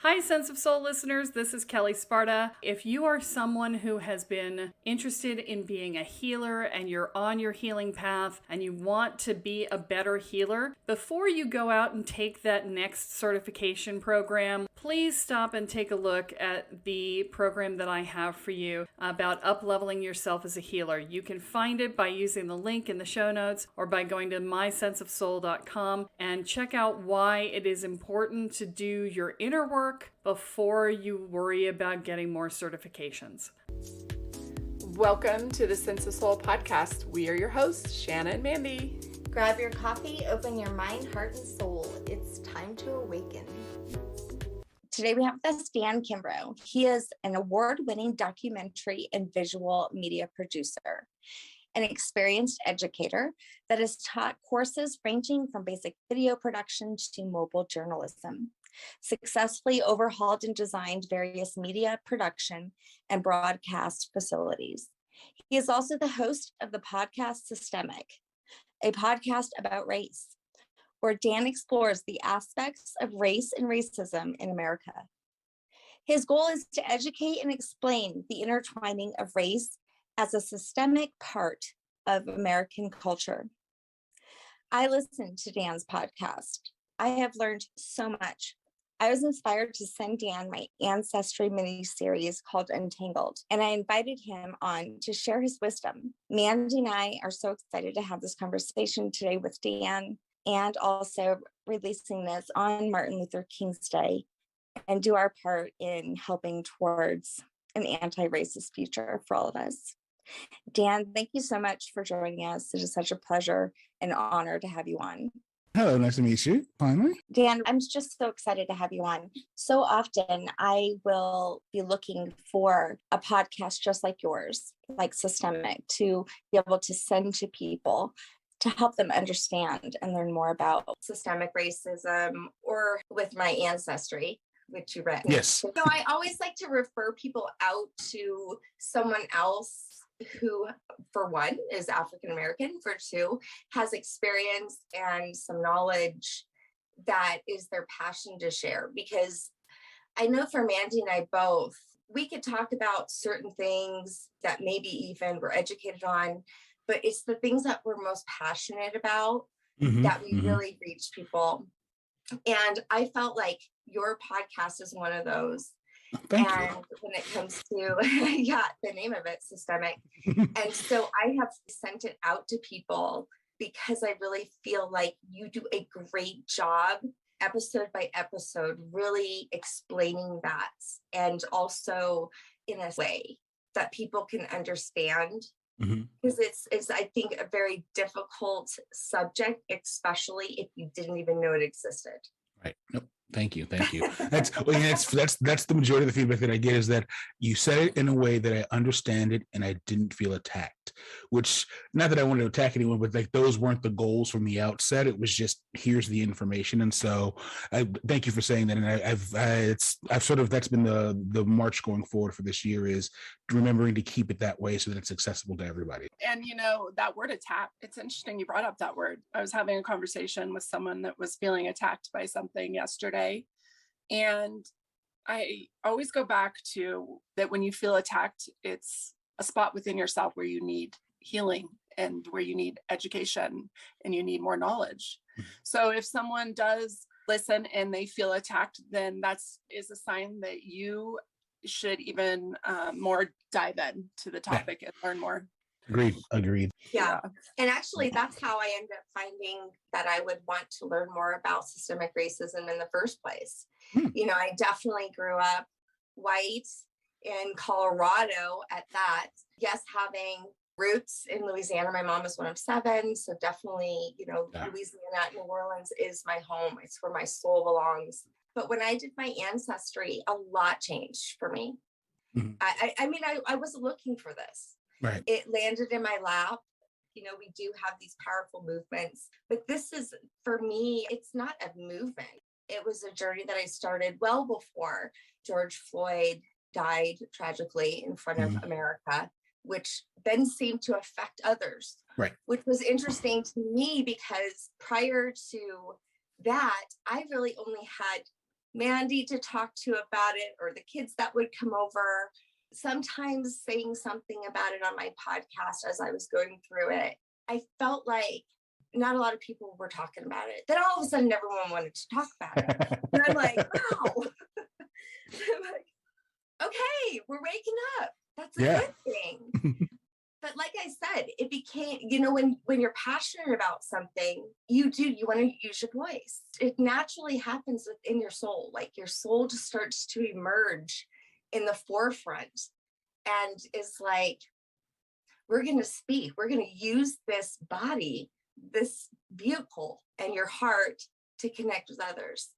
Hi, Sense of Soul listeners. This is Kelly Sparta. If you are someone who has been interested in being a healer and you're on your healing path and you want to be a better healer, before you go out and take that next certification program, please stop and take a look at the program that I have for you about up-leveling yourself as a healer. You can find it by using the link in the show notes or by going to mysenseofsoul.com and check out why it is important to do your inner work before you worry about getting more certifications. Welcome to the Sense of Soul podcast. We are your hosts, Shanna and Mandy. Grab your coffee, open your mind, heart, and soul. It's time to awaken. Today we have with us Dan Kimbrough. He is an award-winning documentary and visual media producer, an experienced educator that has taught courses ranging from basic video production to mobile journalism, successfully overhauled and designed various media production and broadcast facilities. He is also the host of the podcast Systemic, a podcast about race, where Dan explores the aspects of race and racism in America. His goal is to educate and explain the intertwining of race as a systemic part of American culture. I listened to Dan's podcast. I have learned so much. I was inspired to send Dan my ancestry mini-series called Untangled, and I invited him on to share his wisdom. Mandy and I are so excited to have this conversation today with Dan, and also releasing this on Martin Luther King's Day, and do our part in helping towards an anti-racist future for all of us. Dan, thank you so much for joining us. It is such a pleasure and honor to have you on. Hello, nice to meet you, finally. Dan, I'm just so excited to have you on. So often I will be looking for a podcast just like yours, like Systemic, to be able to send to people to help them understand and learn more about systemic racism, or with my ancestry, which you read. Yes. So I always like to refer people out to someone else who, for one, is African American, for two, has experience and some knowledge that is their passion to share. Because I know for Mandy and I both, we could talk about certain things that maybe even we're educated on, but it's the things that we're most passionate about that we really reach people. And I felt like your podcast is one of those. Thank and you. when it comes to, the name of it, Systemic. And so I have sent it out to people because I really feel like you do a great job, episode by episode, really explaining that. And also in a way that people can understand. Because it's, I think, a very difficult subject, especially if you didn't even know it existed. Right. Nope. Thank you. That's the majority of the feedback that I get, is that you said it in a way that I understand it and I didn't feel attacked, which, not that I wanted to attack anyone, but like those weren't the goals from the outset. It was just, here's the information. And so I thank you for saying that. And I've sort of, that's been the march going forward for this year, is remembering to keep it that way so that it's accessible to everybody. And that word attack, it's interesting you brought up that word. I was having a conversation with someone that was feeling attacked by something yesterday. And I always go back to that when you feel attacked, it's a spot within yourself where you need healing and where you need education and you need more knowledge. So if someone does listen and they feel attacked, then is a sign that you should even more dive in to the topic and learn more. Agreed. Yeah. And actually, that's how I ended up finding that I would want to learn more about systemic racism in the first place. I definitely grew up white in Colorado at that. Yes, having roots in Louisiana. My mom is one of 7. So definitely, Louisiana, New Orleans is my home. It's where my soul belongs. But when I did my ancestry, a lot changed for me. I wasn't looking for this. Right. It landed in my lap. We do have these powerful movements, but this is, for me, it's not a movement. It was a journey that I started well before George Floyd died tragically in front of America, which then seemed to affect others. Right. Which was interesting to me because prior to that, I really only had Mandy to talk to about it, or the kids that would come over. Sometimes saying something about it on my podcast as I was going through it, I felt like not a lot of people were talking about it. Then all of a sudden, everyone wanted to talk about it. And I'm like, wow. I'm like, okay, we're waking up. That's a good thing. But like I said, it became, when you're passionate about something, you want to use your voice. It naturally happens within your soul. Like your soul just starts to emerge in the forefront and is like, we're going to speak. We're going to use this body, this vehicle, and your heart to connect with others.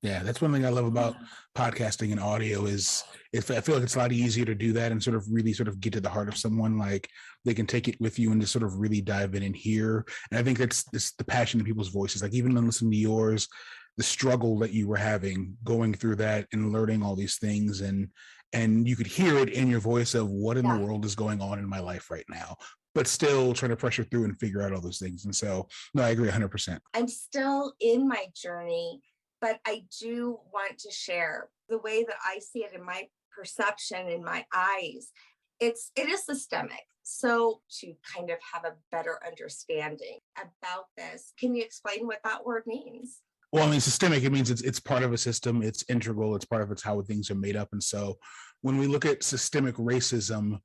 Yeah, that's one thing I love about podcasting and audio is I feel like it's a lot easier to do that and sort of really sort of get to the heart of someone. Like they can take it with you and just sort of really dive in and hear. And I think that's the passion in people's voices. Like even when listening to yours, the struggle that you were having going through that and learning all these things, and you could hear it in your voice of what in the world is going on in my life right now, but still trying to pressure through and figure out all those things. And so, no, I agree 100%. I'm still in my journey, but I do want to share the way that I see it in my perception, in my eyes. It is systemic. So to kind of have a better understanding about this, can you explain what that word means? Well, I mean, systemic, it means it's part of a system, it's integral, it's part of how things are made up. And so when we look at systemic racism,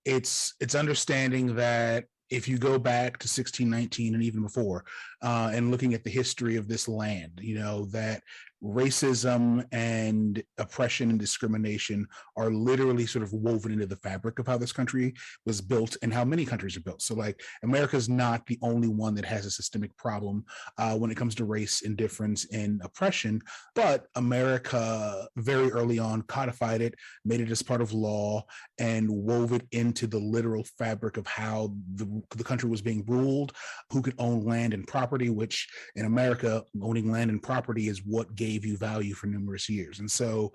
it's understanding that if you go back to 1619 and even before, and looking at the history of this land, that racism and oppression and discrimination are literally sort of woven into the fabric of how this country was built and how many countries are built. So like America is not the only one that has a systemic problem when it comes to race, indifference, and oppression, but America very early on codified it, made it as part of law, and wove it into the literal fabric of how the country was being ruled, who could own land and property, which in America, owning land and property is what gave you value for numerous years. And so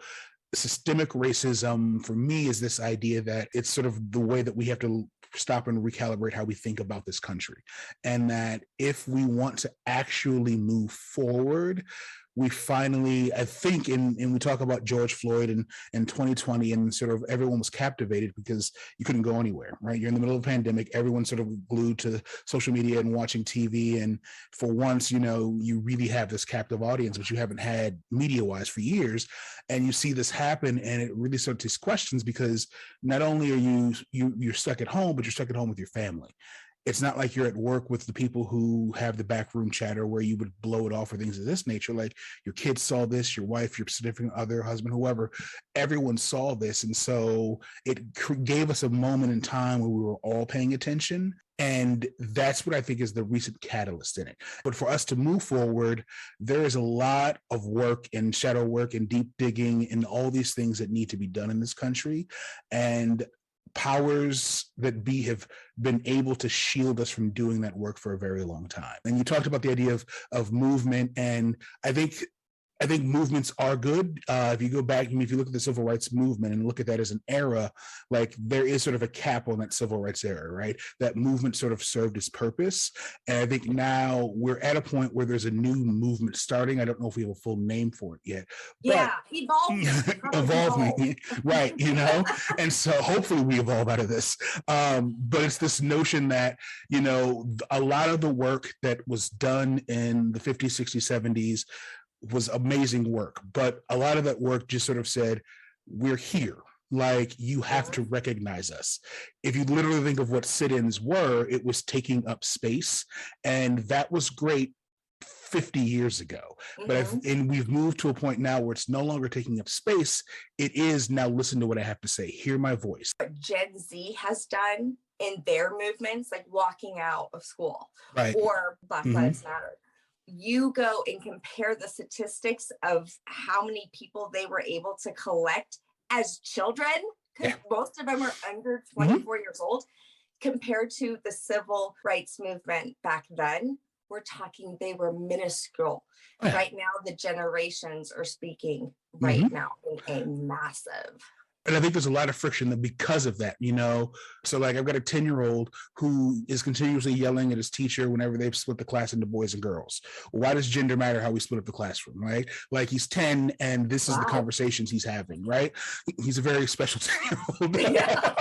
systemic racism for me is this idea that it's sort of the way that we have to stop and recalibrate how we think about this country. And that if we want to actually move forward, we finally, I think, and we talk about George Floyd in 2020, and sort of everyone was captivated because you couldn't go anywhere, right? You're in the middle of a pandemic, everyone's sort of glued to social media and watching TV. And for once, you really have this captive audience, which you haven't had media-wise for years. And you see this happen, and it really starts these questions because not only are you're stuck at home, but you're stuck at home with your family. It's not like you're at work with the people who have the backroom chatter where you would blow it off or things of this nature. Like your kids saw this, your wife, your significant other, husband, whoever, everyone saw this. And so it gave us a moment in time where we were all paying attention. And that's what I think is the recent catalyst in it. But for us to move forward, there is a lot of work and shadow work and deep digging and all these things that need to be done in this country. And powers that be have been able to shield us from doing that work for a very long time. And you talked about the idea of movement, and I think movements are good. If you go back, if you look at the civil rights movement and look at that as an era, like there is sort of a cap on that civil rights era, right? That movement sort of served its purpose. And I think now we're at a point where there's a new movement starting. I don't know if we have a full name for it yet. Yeah, evolving, right? And so hopefully we evolve out of this. But it's this notion that, a lot of the work that was done in the 50s, 60s, 70s was amazing work, but a lot of that work just sort of said, we're here. Like, you have to recognize us. If you literally think of what sit-ins were, it was taking up space, and that was great 50 years ago. But we've moved to a point now where it's no longer taking up space. It is now, listen to what I have to say, hear my voice. What Gen Z has done in their movements, like walking out of school, right, or Black Lives Matter. You go and compare the statistics of how many people they were able to collect as children, because most of them are under 24 years old, compared to the civil rights movement back then. We're talking, they were minuscule. Right now, the generations are speaking right now in a massive. And I think there's a lot of friction that because of that, you know. So like I've got a 10-year-old who is continuously yelling at his teacher whenever they split the class into boys and girls. Why does gender matter how we split up the classroom, right? Like he's 10 and this is the conversations he's having, right? He's a very special 10-year-old. Yeah,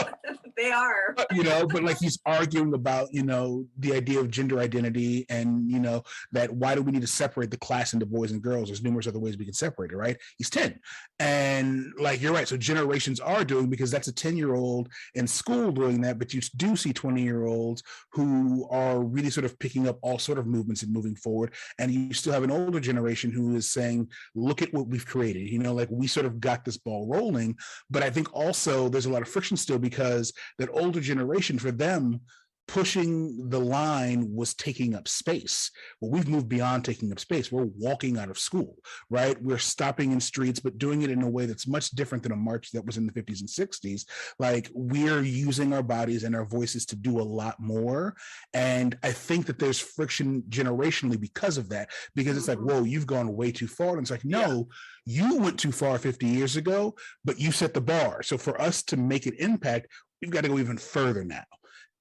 they are. You know, but like he's arguing about, you know, the idea of gender identity and, you know, that why do we need to separate the class into boys and girls? There's numerous other ways we can separate it, right? He's 10. And like, you're right. So generations are doing, because that's a 10-year-old in school doing that, but you do see 20-year-olds who are really sort of picking up all sort of movements and moving forward. And you still have an older generation who is saying, look at what we've created, you know, like we sort of got this ball rolling. But I think also there's a lot of friction still because that older generation, for them, pushing the line was taking up space. Well, we've moved beyond taking up space. We're walking out of school, right? We're stopping in streets, but doing it in a way that's much different than a march that was in the 50s and 60s. Like we're using our bodies and our voices to do a lot more. And I think that there's friction generationally because of that, because it's like, whoa, you've gone way too far. And it's like, no, you went too far 50 years ago, but you set the bar. So for us to make an impact, we've got to go even further now.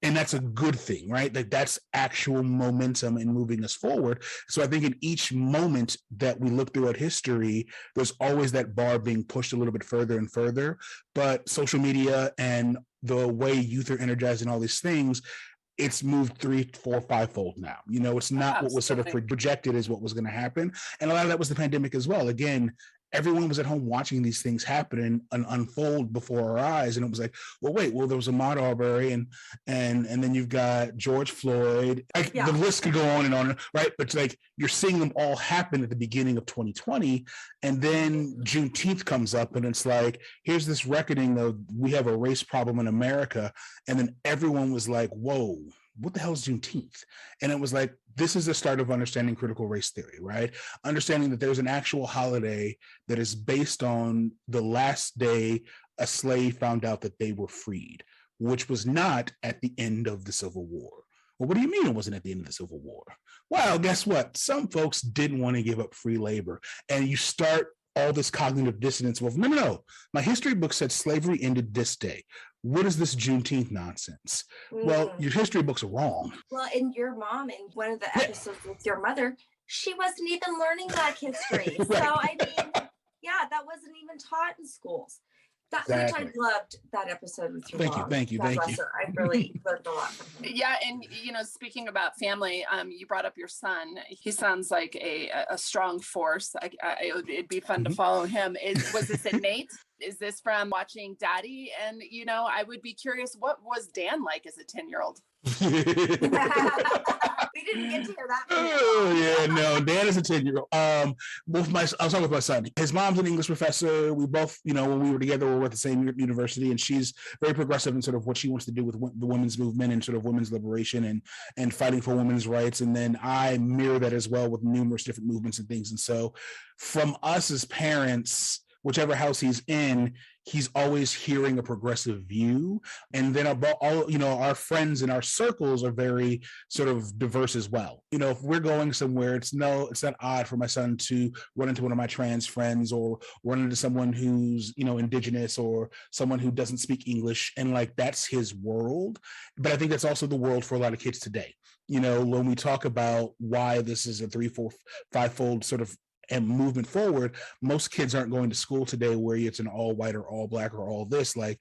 And that's a good thing, right? Like that's actual momentum in moving us forward. So I think in each moment that we look throughout history, there's always that bar being pushed a little bit further and further. But social media and the way youth are energized and all these things, it's moved 3, 4, 5-fold now. You know, it's not what was sort of projected as what was going to happen. And a lot of that was the pandemic as well. Again, everyone was at home watching these things happen and unfold before our eyes. And it was like, well, wait, well, there was Ahmaud Arbery and then you've got George Floyd. The list could go on, right? But like you're seeing them all happen at the beginning of 2020. And then Juneteenth comes up and it's like, here's this reckoning of we have a race problem in America. And then everyone was like, whoa, what the hell is Juneteenth? And it was like, this is the start of understanding critical race theory, right? Understanding that there's an actual holiday that is based on the last day a slave found out that they were freed, which was not at the end of the Civil War. Well, what do you mean it wasn't at the end of the Civil War? Well, guess what? Some folks didn't want to give up free labor. And you start all this cognitive dissonance. Well, no. My history book said slavery ended this day. What is this Juneteenth nonsense? Well, your history books are wrong. Well, and your mom in one of the episodes with your mother, she wasn't even learning Black history. Right. So, I mean, that wasn't even taught in schools. Which I loved that episode with your mom. Thank you. I really learned a lot from him. Yeah, and you know, speaking about family, you brought up your son. He sounds like a strong force. It'd be fun to follow him. Was this innate? Is this from watching Daddy? And you know, I would be curious, what was Dan like as a 10-year-old? We didn't get to hear that. Oh yeah, no. Dan is a 10-year-old. I was talking with my son. His mom's an English professor. We both, you know, when we were together, we were at the same university, and she's very progressive in sort of what she wants to do with the women's movement and sort of women's liberation and fighting for women's rights. And then I mirror that as well with numerous different movements and things. And so, from us as parents, whichever house he's in, he's always hearing a progressive view. And then our friends in our circles are very sort of diverse as well. You know, if we're going somewhere, it's not odd for my son to run into one of my trans friends or run into someone who's, you know, indigenous or someone who doesn't speak English. And like, that's his world. But I think that's also the world for a lot of kids today. You know, when we talk about why this is a 3, 4, 5-fold sort of and movement forward, most kids aren't going to school today where it's an all white or all Black or all this. Like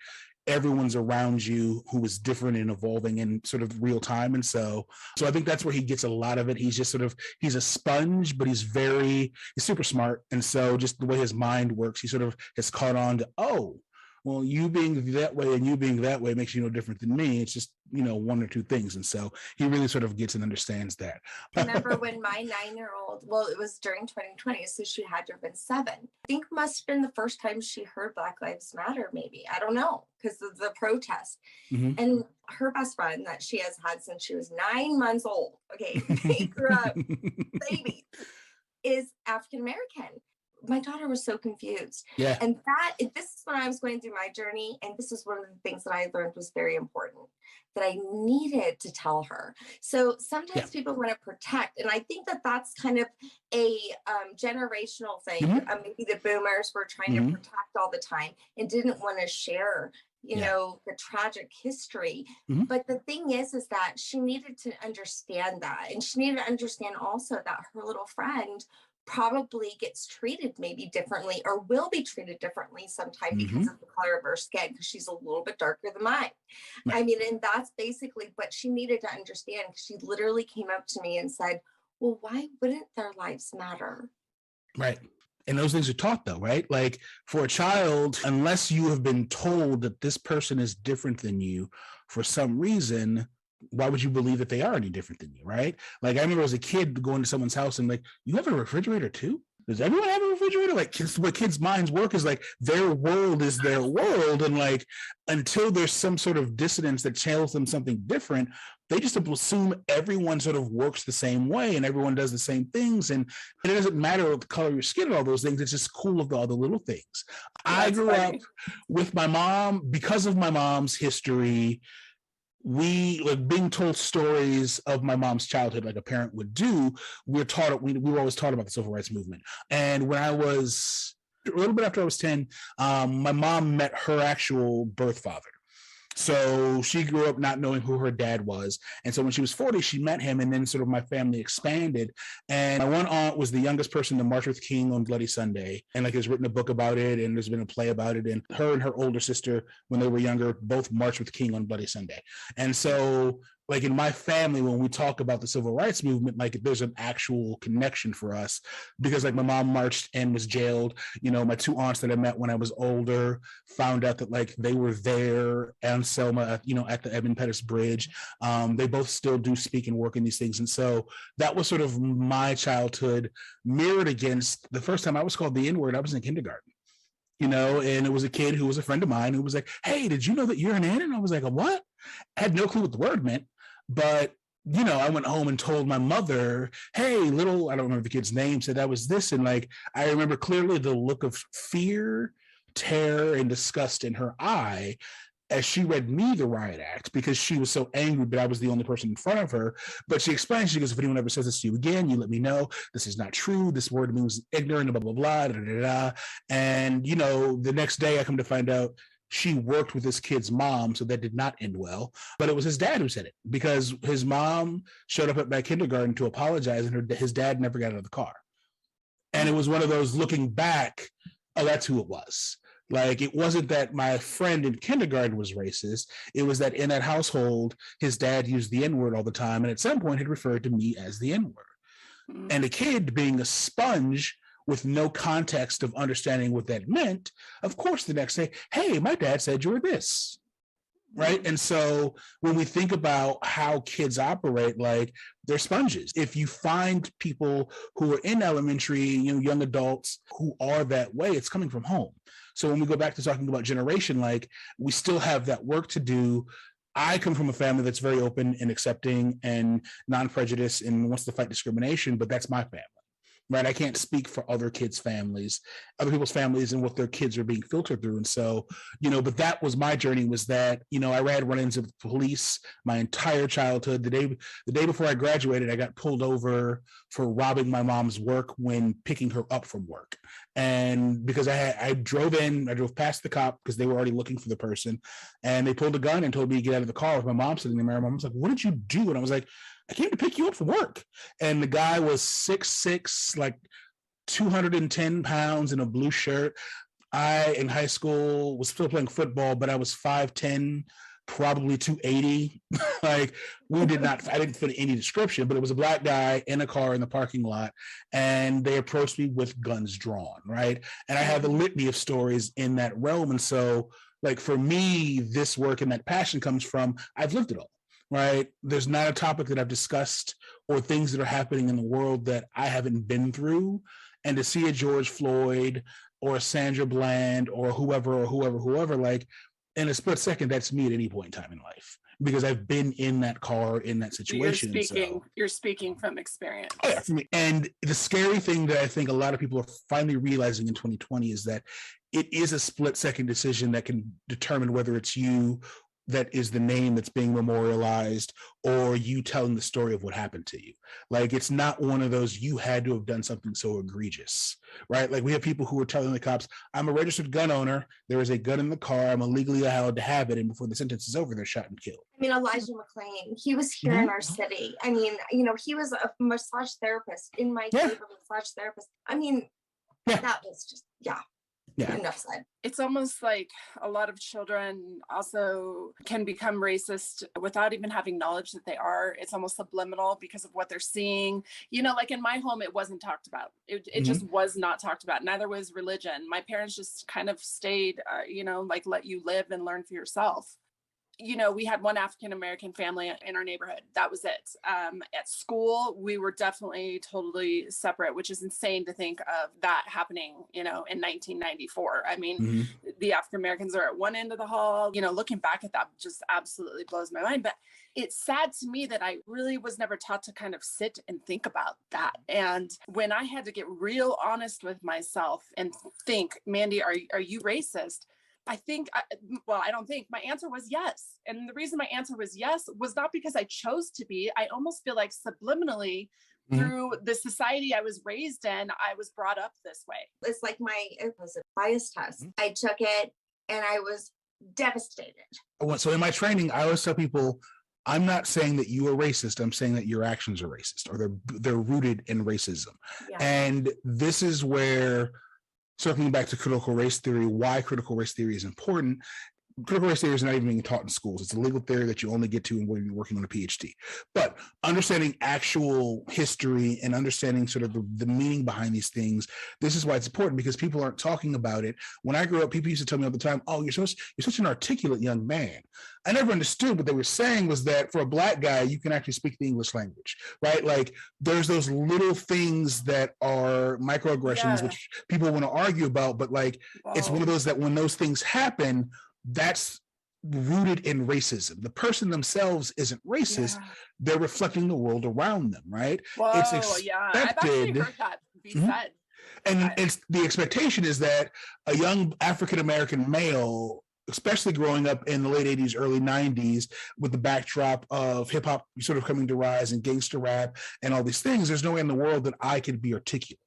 everyone's around you who is different and evolving in sort of real time. And so I think that's where he gets a lot of it. He's just he's a sponge, but he's super smart. And so just the way his mind works, he sort of has caught on to, oh, well, you being that way and you being that way makes you no different than me. It's just, you know, one or two things. And so he really sort of gets and understands that. Remember when my 9-year-old, well, it was during 2020, so she had to have been 7. I think must have been the first time she heard Black Lives Matter, maybe. I don't know, because of the protest. Mm-hmm. And her best friend that she has had since she was 9 months old, okay, they grew up baby, is African American. my daughter was so confused. Yeah. And this is when I was going through my journey. And this is one of the things that I learned was very important, that I needed to tell her. So sometimes people want to protect. And I think that that's kind of a generational thing. Maybe the boomers were trying to protect all the time and didn't want to share, you know, the tragic history. But the thing is that she needed to understand that. And she needed to understand also that her little friend probably gets treated maybe differently, or will be treated differently sometime because of the color of her skin, because she's a little bit darker than mine. I mean, and that's basically what she needed to understand. She literally came up to me and said, well, why wouldn't their lives matter? Right. And those things are taught though, right? Like for a child, unless you have been told that this person is different than you for some reason, why would you believe that they are any different than you, right? Like I remember as a kid going to someone's house and like, you have a refrigerator too? Does everyone have a refrigerator? Like what kids' minds work is like their world is their world. And like, until there's some sort of dissonance that tells them something different, they just assume everyone sort of works the same way and everyone does the same things. And it doesn't matter the color of your skin and all those things. It's just cool of all the little things. I grew up with my mom because of my mom's history. We like being told stories of my mom's childhood like a parent would do. We were always taught about the civil rights movement. And when I was a little bit after I was 10, my mom met her actual birth father. So she grew up not knowing who her dad was. And so when she was 40, she met him, and then sort of my family expanded. And my one aunt was the youngest person to march with King on Bloody Sunday. And like there's written a book about it, and there's been a play about it. And her and her older sister, when they were younger, both marched with King on Bloody Sunday. And so like in my family, when we talk about the civil rights movement, like there's an actual connection for us because like my mom marched and was jailed. You know, my two aunts that I met when I was older found out that like they were there and Selma, you know, at the Edmund Pettus Bridge. They both still do speak and work in these things. And so that was sort of my childhood mirrored against the first time I was called the N-word. I was in kindergarten. You know, and it was a kid who was a friend of mine who was like, hey, did you know that you're an N? And I was like, a what? I had no clue what the word meant. But, you know, I went home and told my mother, hey, little, I don't remember the kid's name, said that was this. And like, I remember clearly the look of fear, terror, and disgust in her eye as she read me the riot act because she was so angry that I was the only person in front of her. But she explained, she goes, if anyone ever says this to you again, you let me know. This is not true. This word means ignorant, blah, blah, blah, da, da, da. And, you know, the next day I come to find out she worked with this kid's mom, so that did not end well. But it was his dad who said it because his mom showed up at my kindergarten to apologize, and his dad never got out of the car. And it was one of those looking back, oh, that's who it was. Like, it wasn't that my friend in kindergarten was racist. It was that in that household, his dad used the N-word all the time, and at some point had referred to me as the N-word. And a kid being a sponge with no context of understanding what that meant, of course, the next day, hey, my dad said you were this, right? And so when we think about how kids operate, like they're sponges. If you find people who are in elementary, you know, young adults who are that way, it's coming from home. So when we go back to talking about generation, like we still have that work to do. I come from a family that's very open and accepting and non-prejudice and wants to fight discrimination, but that's my family. Right. I can't speak for other kids' families, other people's families and what their kids are being filtered through. And so, you know, but that was my journey, was that, you know, I had run-ins with police my entire childhood. The day before I graduated, I got pulled over for robbing my mom's work when picking her up from work. And because I drove past the cop because they were already looking for the person, and they pulled a gun and told me to get out of the car with my mom sitting there. My mom was like, what did you do? And I was like, I came to pick you up from work. And the guy was 6'6", like 210 pounds in a blue shirt. I, in high school, was still playing football, but I was 5'10", probably 280. Like, I didn't fit any description, but it was a black guy in a car in the parking lot. And they approached me with guns drawn, right? And I have a litany of stories in that realm. And so, like, for me, this work and that passion comes from, I've lived it all. Right? There's not a topic that I've discussed or things that are happening in the world that I haven't been through. And to see a George Floyd or a Sandra Bland or whoever, like in a split second, that's me at any point in time in life. because I've been in that car, in that situation. You're speaking from experience. Oh, yeah, for me. And the scary thing that I think a lot of people are finally realizing in 2020 is that it is a split-second decision that can determine whether it's you that is the name that's being memorialized or you telling the story of what happened to you. Like, it's not one of those, you had to have done something so egregious, right? Like, we have people who are telling the cops, I'm a registered gun owner. There is a gun in the car. I'm illegally allowed to have it. And before the sentence is over, they're shot and killed. I mean, Elijah McClain, he was here in our city. I mean, he was a massage therapist in my group of massage therapist. I mean, that was just, enough said. It's almost like a lot of children also can become racist without even having knowledge that they are. It's almost subliminal because of what they're seeing. Like in my home, it wasn't talked about. It just was not talked about. Neither was religion. My parents just kind of stayed, like let you live and learn for yourself. We had one African-American family in our neighborhood. That was it. At school, we were definitely totally separate, which is insane to think of that happening, in 1994. I mean, the African-Americans are at one end of the hall. Looking back at that just absolutely blows my mind. But it's sad to me that I really was never taught to kind of sit and think about that. And when I had to get real honest with myself and think, Mandy, are you racist? I don't think my answer was yes. And the reason my answer was yes was not because I chose to be. I almost feel like subliminally through the society I was raised in, I was brought up this way. It's like it was a bias test. I took it and I was devastated. So in my training, I always tell people, I'm not saying that you are racist. I'm saying that your actions are racist, or they're rooted in racism. Yeah. And this is where, circling back to critical race theory, why critical race theory is important. Critical race theory is not even being taught in schools. It's a legal theory that you only get to when you're working on a PhD. But understanding actual history and understanding sort of the meaning behind these things, this is why it's important, because people aren't talking about it. When I grew up, people used to tell me all the time, oh, you're such an articulate young man. I never understood what they were saying was that for a Black guy, you can actually speak the English language, right? Like, there's those little things that are microaggressions, which people want to argue about, but like, it's one of those that when those things happen, that's rooted in racism. The person themselves isn't racist. They're reflecting the world around them, right? It's expected. I've actually heard that be said. And it's the expectation is that a young African-American male, especially growing up in the late 80s, early 90s, with the backdrop of hip hop sort of coming to rise and gangster rap and all these things, there's no way in the world that I could be articulate.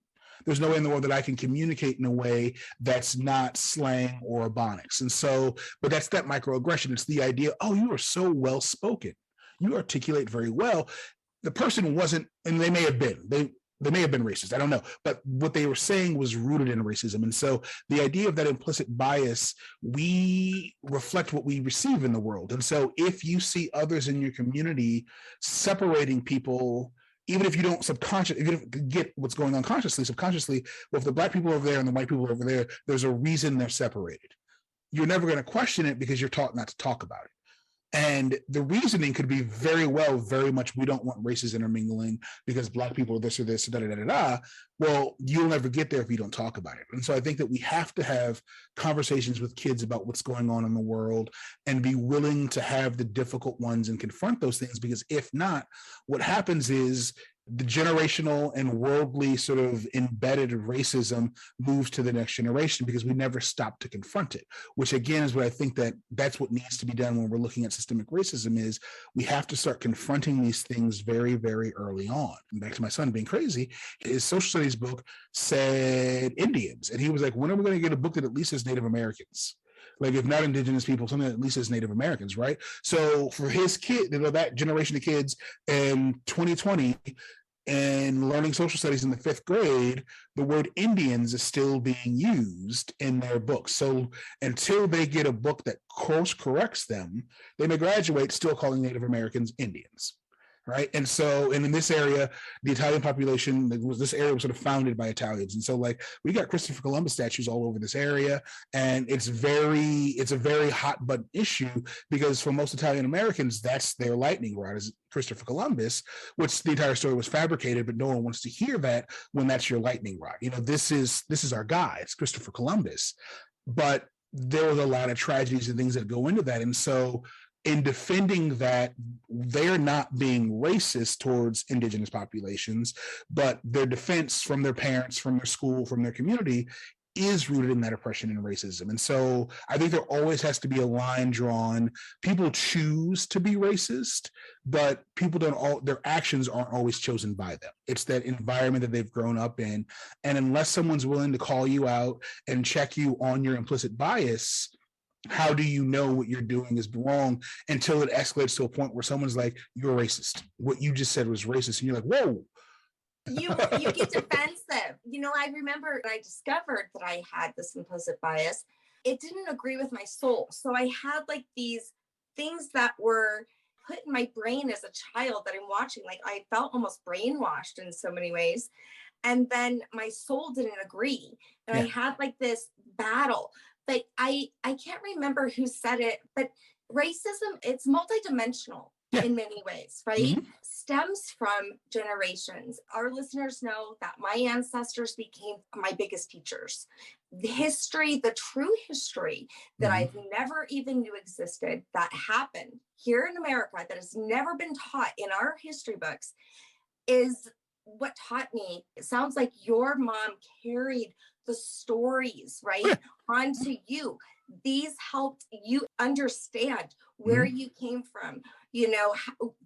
There's no way in the world that I can communicate in a way that's not slang or ebonics. And so, but that's that microaggression. It's the idea, oh, you are so well spoken. You articulate very well. The person wasn't, and they may have been, they may have been racist. I don't know. But what they were saying was rooted in racism. And so the idea of that implicit bias, we reflect what we receive in the world. And so if you see others in your community separating people, even if you don't get what's going on consciously, subconsciously, well, if the Black people are over there and the white people are over there, there's a reason they're separated. You're never going to question it because you're taught not to talk about it. And the reasoning could be very much, we don't want races intermingling because Black people are this or this, da da da da da. Well, you'll never get there if you don't talk about it. And so I think that we have to have conversations with kids about what's going on in the world and be willing to have the difficult ones and confront those things, because if not, what happens is the generational and worldly sort of embedded racism moves to the next generation because we never stop to confront it, which again is what I think that's what needs to be done when we're looking at systemic racism. Is we have to start confronting these things very, very early on. And back to my son being crazy, his social studies book said Indians. And he was like, when are we going to get a book that at least says Native Americans? Like, if not Indigenous people, something that at least says Native Americans, right? So for his kid, that generation of kids in 2020, and learning social studies in the 5th grade, the word Indians is still being used in their books. So until they get a book that course corrects them, they may graduate still calling Native Americans Indians. Right. And so, and in this area, the Italian population, this area was sort of founded by Italians. And so like, we got Christopher Columbus statues all over this area. And it's a very hot button issue because for most Italian Americans, that's their lightning rod is Christopher Columbus, which the entire story was fabricated, but no one wants to hear that when that's your lightning rod. This is our guy. It's Christopher Columbus. But there was a lot of tragedies and things that go into that. And so in defending that, they're not being racist towards indigenous populations, but their defense from their parents, from their school, from their community is rooted in that oppression and racism. And so I think there always has to be a line drawn. People choose to be racist, but people their actions aren't always chosen by them. It's that environment that they've grown up in. And unless someone's willing to call you out and check you on your implicit bias, how do you know what you're doing is wrong until it escalates to a point where someone's like, you're racist. What you just said was racist. And you're like, whoa. You get defensive. I remember when I discovered that I had this implicit bias, it didn't agree with my soul. So I had like these things that were put in my brain as a child that I'm watching. Like I felt almost brainwashed in so many ways. And then my soul didn't agree. And I had like this battle. But I can't remember who said it, but racism, it's multidimensional in many ways, right? Mm-hmm. Stems from generations. Our listeners know that my ancestors became my biggest teachers. The history, the true history that I've never even knew existed, that happened here in America, that has never been taught in our history books, is what taught me. It sounds like your mom carried the stories, right, onto you. These helped you understand where you came from,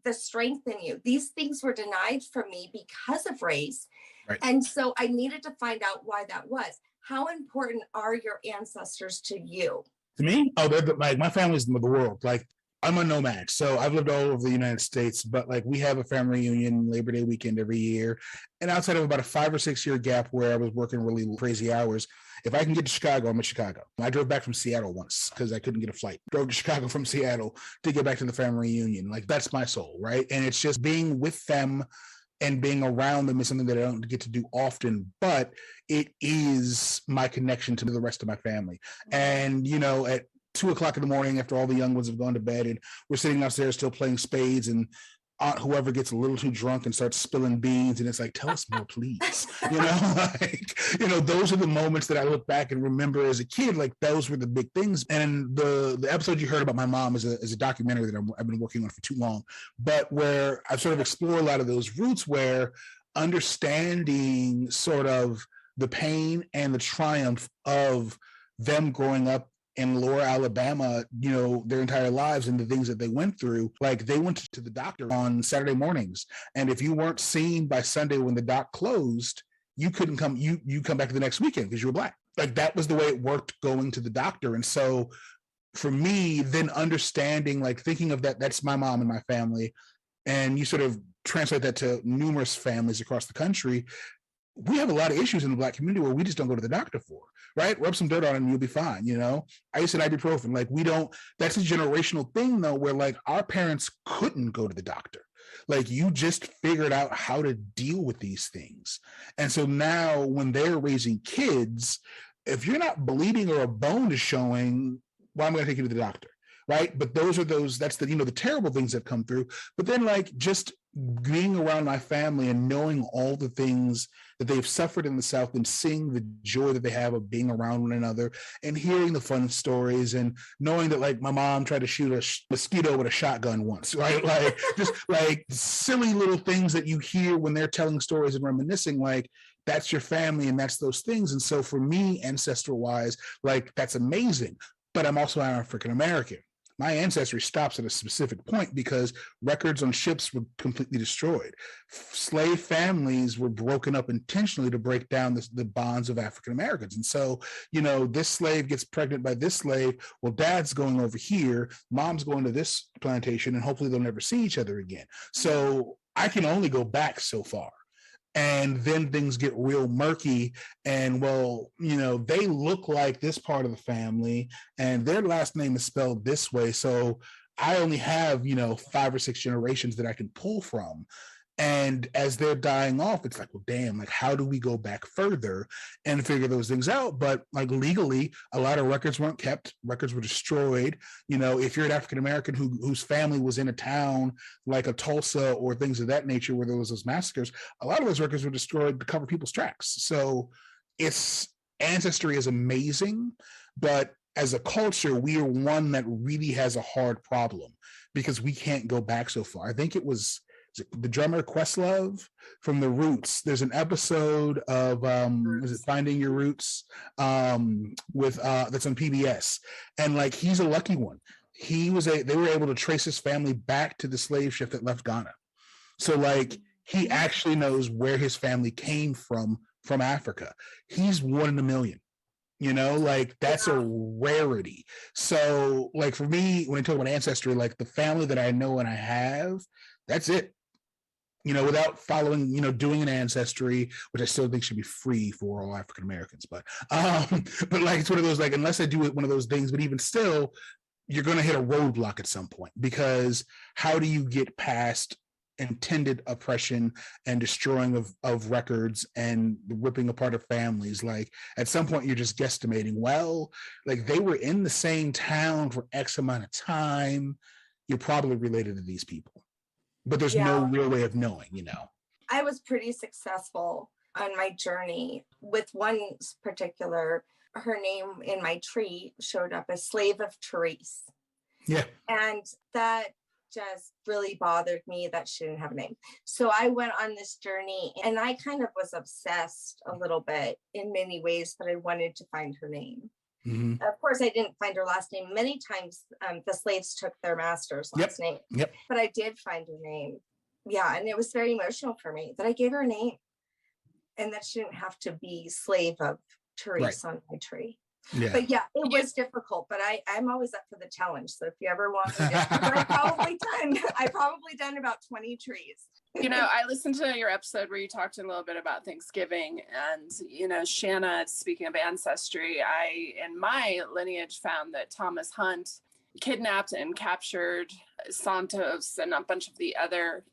the strength in you. These things were denied from me because of race. Right. And so I needed to find out why that was. How important are your ancestors to you? To me? Oh, they're like my family's the world. Like I'm a nomad, so I've lived all over the United States, but like we have a family reunion Labor Day weekend every year. And outside of about a 5 or 6 year gap where I was working really crazy hours, if I can get to Chicago, I'm in Chicago. I drove back from Seattle once because I couldn't get a flight. Drove to Chicago from Seattle to get back to the family reunion. Like that's my soul, right? And it's just being with them and being around them is something that I don't get to do often, but it is my connection to the rest of my family. And, at 2:00 in the morning after all the young ones have gone to bed and we're sitting downstairs still playing spades and aunt whoever gets a little too drunk and starts spilling beans and it's like, tell us more, please. Those are the moments that I look back and remember as a kid, like those were the big things. And the episode you heard about my mom is a documentary that I've been working on for too long, but where I sort of explore a lot of those roots where understanding sort of the pain and the triumph of them growing up in Lower Alabama, their entire lives and the things that they went through. Like they went to the doctor on Saturday mornings. And if you weren't seen by Sunday when the doc closed, you couldn't come, you come back the next weekend because you were Black. Like that was the way it worked going to the doctor. And so for me, then understanding, like thinking of that's my mom and my family, and you sort of translate that to numerous families across the country. We have a lot of issues in the Black community where we just don't go to the doctor for, right? Rub some dirt on it and you'll be fine, Ice and ibuprofen. Like that's a generational thing though, where like our parents couldn't go to the doctor. Like you just figured out how to deal with these things. And so now when they're raising kids, if you're not bleeding or a bone is showing, well, I'm going to take you to the doctor. Right. But that's the terrible things that come through. But then like just being around my family and knowing all the things that they've suffered in the South and seeing the joy that they have of being around one another and hearing the fun stories and knowing that like my mom tried to shoot a mosquito with a shotgun once, right? Like just like silly little things that you hear when they're telling stories and reminiscing, like that's your family and that's those things. And so for me, ancestral wise, like that's amazing. But I'm also African American. My ancestry stops at a specific point because records on ships were completely destroyed. Slave families were broken up intentionally to break down the bonds of African Americans. And so, this slave gets pregnant by this slave. Well, dad's going over here, mom's going to this plantation, and hopefully they'll never see each other again. So I can only go back so far. And then things get real murky and they look like this part of the family and their last name is spelled this way. So I only have, 5 or 6 generations that I can pull from. And as they're dying off, it's like, well, damn, like, how do we go back further and figure those things out? But like legally, a lot of records weren't kept. Records were destroyed. If you're an African-American whose family was in a town like a Tulsa or things of that nature where there was those massacres, a lot of those records were destroyed to cover people's tracks. So ancestry is amazing, but as a culture, we are one that really has a hard problem because we can't go back so far. I think it was the drummer Questlove from The Roots. There's an episode of was it Finding Your Roots with that's on PBS, and like he's a lucky one. They were able to trace his family back to the slave ship that left Ghana. So like he actually knows where his family came from Africa. He's one in a million. You know, like that's a rarity. So like for me, when I talk about ancestry, like the family that I know and I have, that's it. You know, without following, you know, doing an ancestry, which I still think should be free for all African Americans. But like it's one of those, like, unless I do it, one of those things, but even still, you're going to hit a roadblock at some point, because how do you get past intended oppression and destroying of records and ripping apart of families? Like at some point you're just guesstimating, well, like they were in the same town for X amount of time, you're probably related to these people, but there's no real way of knowing, you know. I was pretty successful on my journey with one particular, her name in my tree showed up as Slave of Therese. Yeah. And that just really bothered me that she didn't have a name. So I went on this journey and I kind of was obsessed a little bit in many ways, but I wanted to find her name. Mm-hmm. Of course, I didn't find her last name. Many times the slaves took their master's last name, but I did find her name. Yeah. And it was very emotional for me that I gave her a name and that she didn't have to be Slave of Therese on my tree. Yeah. But yeah, it was difficult, but I'm always up for the challenge. So if you ever want me to, I've probably done about 20 trees. You know, I listened to your episode where you talked a little bit about Thanksgiving, and, you know, Shanna, speaking of ancestry, I, in my lineage, found that Thomas Hunt kidnapped and captured Santos and a bunch of the other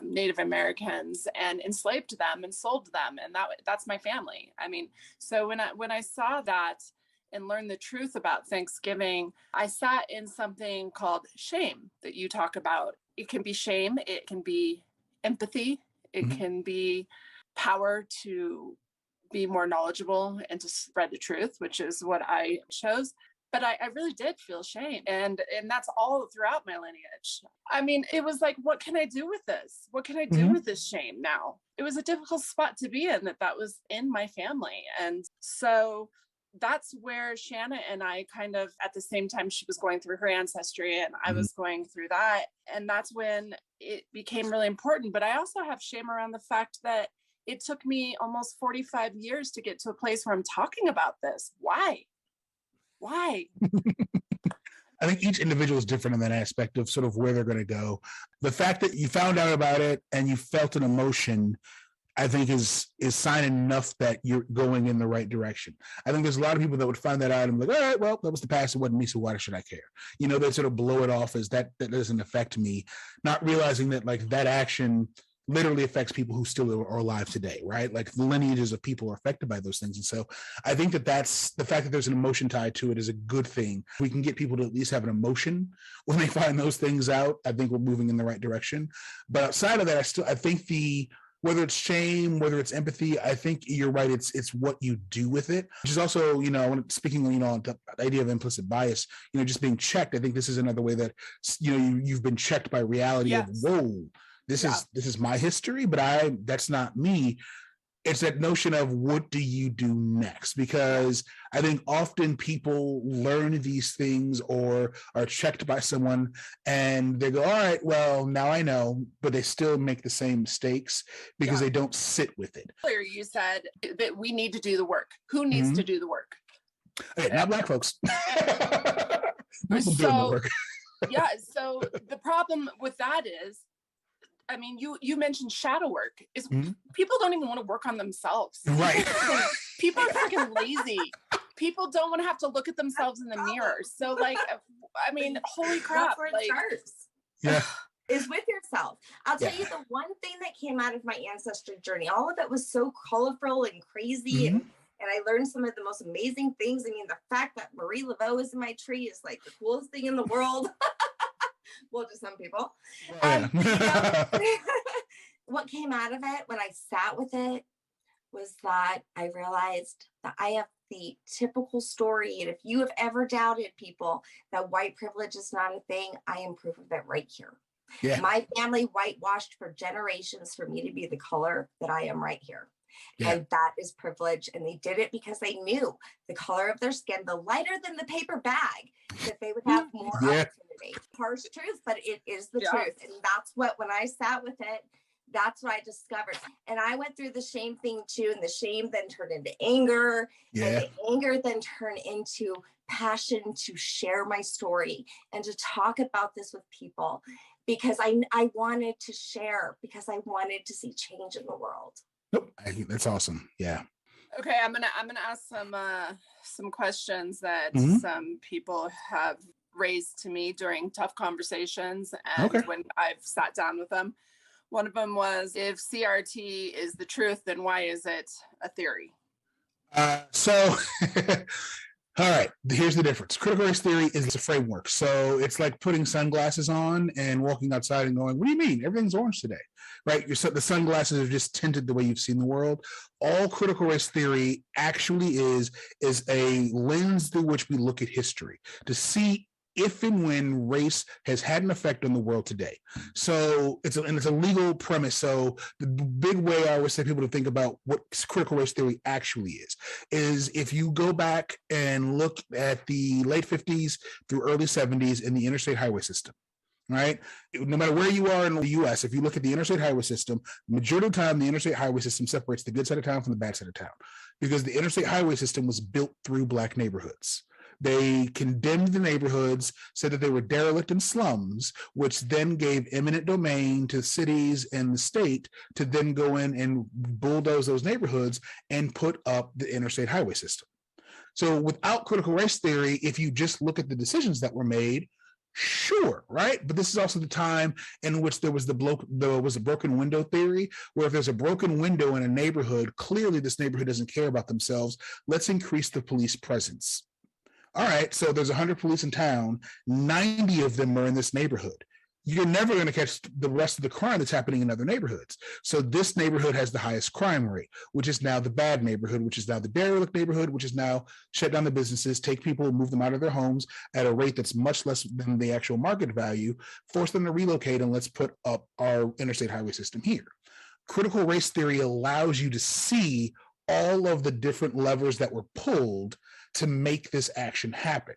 Native Americans and enslaved them and sold them. And that's my family. I mean, so when I saw that and learned the truth about Thanksgiving, I sat in something called shame that you talk about. It can be shame. It can be empathy. It can be power to be more knowledgeable and to spread the truth, which is what I chose. But I really did feel shame. And that's all throughout my lineage. I mean, it was like, what can I do with this? What can I do with this shame now? It was a difficult spot to be in, that was in my family. And so that's where Shanna and I kind of, at the same time, she was going through her ancestry and I was going through that. And that's when it became really important. But I also have shame around the fact that it took me almost 45 years to get to a place where I'm talking about this. Why? I think each individual is different in that aspect of sort of where they're going to go. The fact that you found out about it and you felt an emotion, I think is sign enough that you're going in the right direction. I think there's a lot of people that would find that out and be like, all right, well, that was the past. It wasn't me, so why should I care? You know, they sort of blow it off as that doesn't affect me, not realizing that like that action literally affects people who still are alive today, right? Like the lineages of people are affected by those things. And so I think that's the fact that there's an emotion tied to it is a good thing. We can get people to at least have an emotion when they find those things out. I think we're moving in the right direction. But outside of that, I think whether it's shame, whether it's empathy, I think you're right. It's what you do with it, which is also, you know, speaking, you know, the idea of implicit bias, you know, just being checked. I think this is another way that, you know, you've been checked by reality of, whoa, this is my history, but that's not me. It's that notion of what do you do next? Because I think often people learn these things or are checked by someone and they go, all right, well, now I know, but they still make the same mistakes because they don't sit with it. Earlier you said that we need to do the work. Who needs to do the work? Okay, not Black folks. People doing the work. So the problem with that is, I mean, you mentioned shadow work. Is people don't even want to work on themselves. Right. People are freaking lazy. People don't want to have to look at themselves in the mirror. So, like, I mean, holy crap! That's where like, it starts. Yeah. Is with yourself. I'll tell you the one thing that came out of my ancestry journey. All of it was so colorful and crazy, and I learned some of the most amazing things. I mean, the fact that Marie Laveau is in my tree is like the coolest thing in the world. Well, to some people. You know, what came out of it when I sat with it was that I realized that I have the typical story. And if you have ever doubted, people, that white privilege is not a thing, I am proof of it right here. Yeah. My family whitewashed for generations for me to be the color that I am right here. Yeah. And that is privilege. And they did it because they knew the color of their skin, the lighter than the paper bag, that they would have more opportunity. Harsh truth, but it is the truth. And that's what, when I sat with it, that's what I discovered. And I went through the shame thing too. And the shame then turned into anger. Yeah. And the anger then turned into passion to share my story and to talk about this with people, because I wanted to share, because I wanted to see change in the world. Nope. I think that's awesome. Yeah. Okay, I'm gonna ask some questions that some people have raised to me during tough conversations and when I've sat down with them. One of them was, if CRT is the truth, then why is it a theory? All right, here's the difference. Critical race theory is a framework. So it's like putting sunglasses on and walking outside and going, what do you mean? Everything's orange today, right? The sunglasses are just tinted the way you've seen the world. All critical race theory actually is a lens through which we look at history to see if and when race has had an effect on the world today. So it's a legal premise. So the big way I always say people to think about what critical race theory actually is if you go back and look at the late 50s through early 70s in the interstate highway system, right? No matter where you are in the US, if you look at the interstate highway system, majority of the time, the interstate highway system separates the good side of town from the bad side of town, because the interstate highway system was built through Black neighborhoods. They condemned the neighborhoods, said that they were derelict and slums, which then gave eminent domain to cities and the state to then go in and bulldoze those neighborhoods and put up the interstate highway system. So without critical race theory, if you just look at the decisions that were made, sure, right? But this is also the time in which there was a broken window theory, where if there's a broken window in a neighborhood, clearly this neighborhood doesn't care about themselves. Let's increase the police presence. All right, so there's 100 police in town, 90 of them are in this neighborhood. You're never going to catch the rest of the crime that's happening in other neighborhoods. So this neighborhood has the highest crime rate, which is now the bad neighborhood, which is now the derelict neighborhood, which is now shut down the businesses, take people, move them out of their homes at a rate that's much less than the actual market value, force them to relocate, and let's put up our interstate highway system here. Critical race theory allows you to see all of the different levers that were pulled to make this action happen.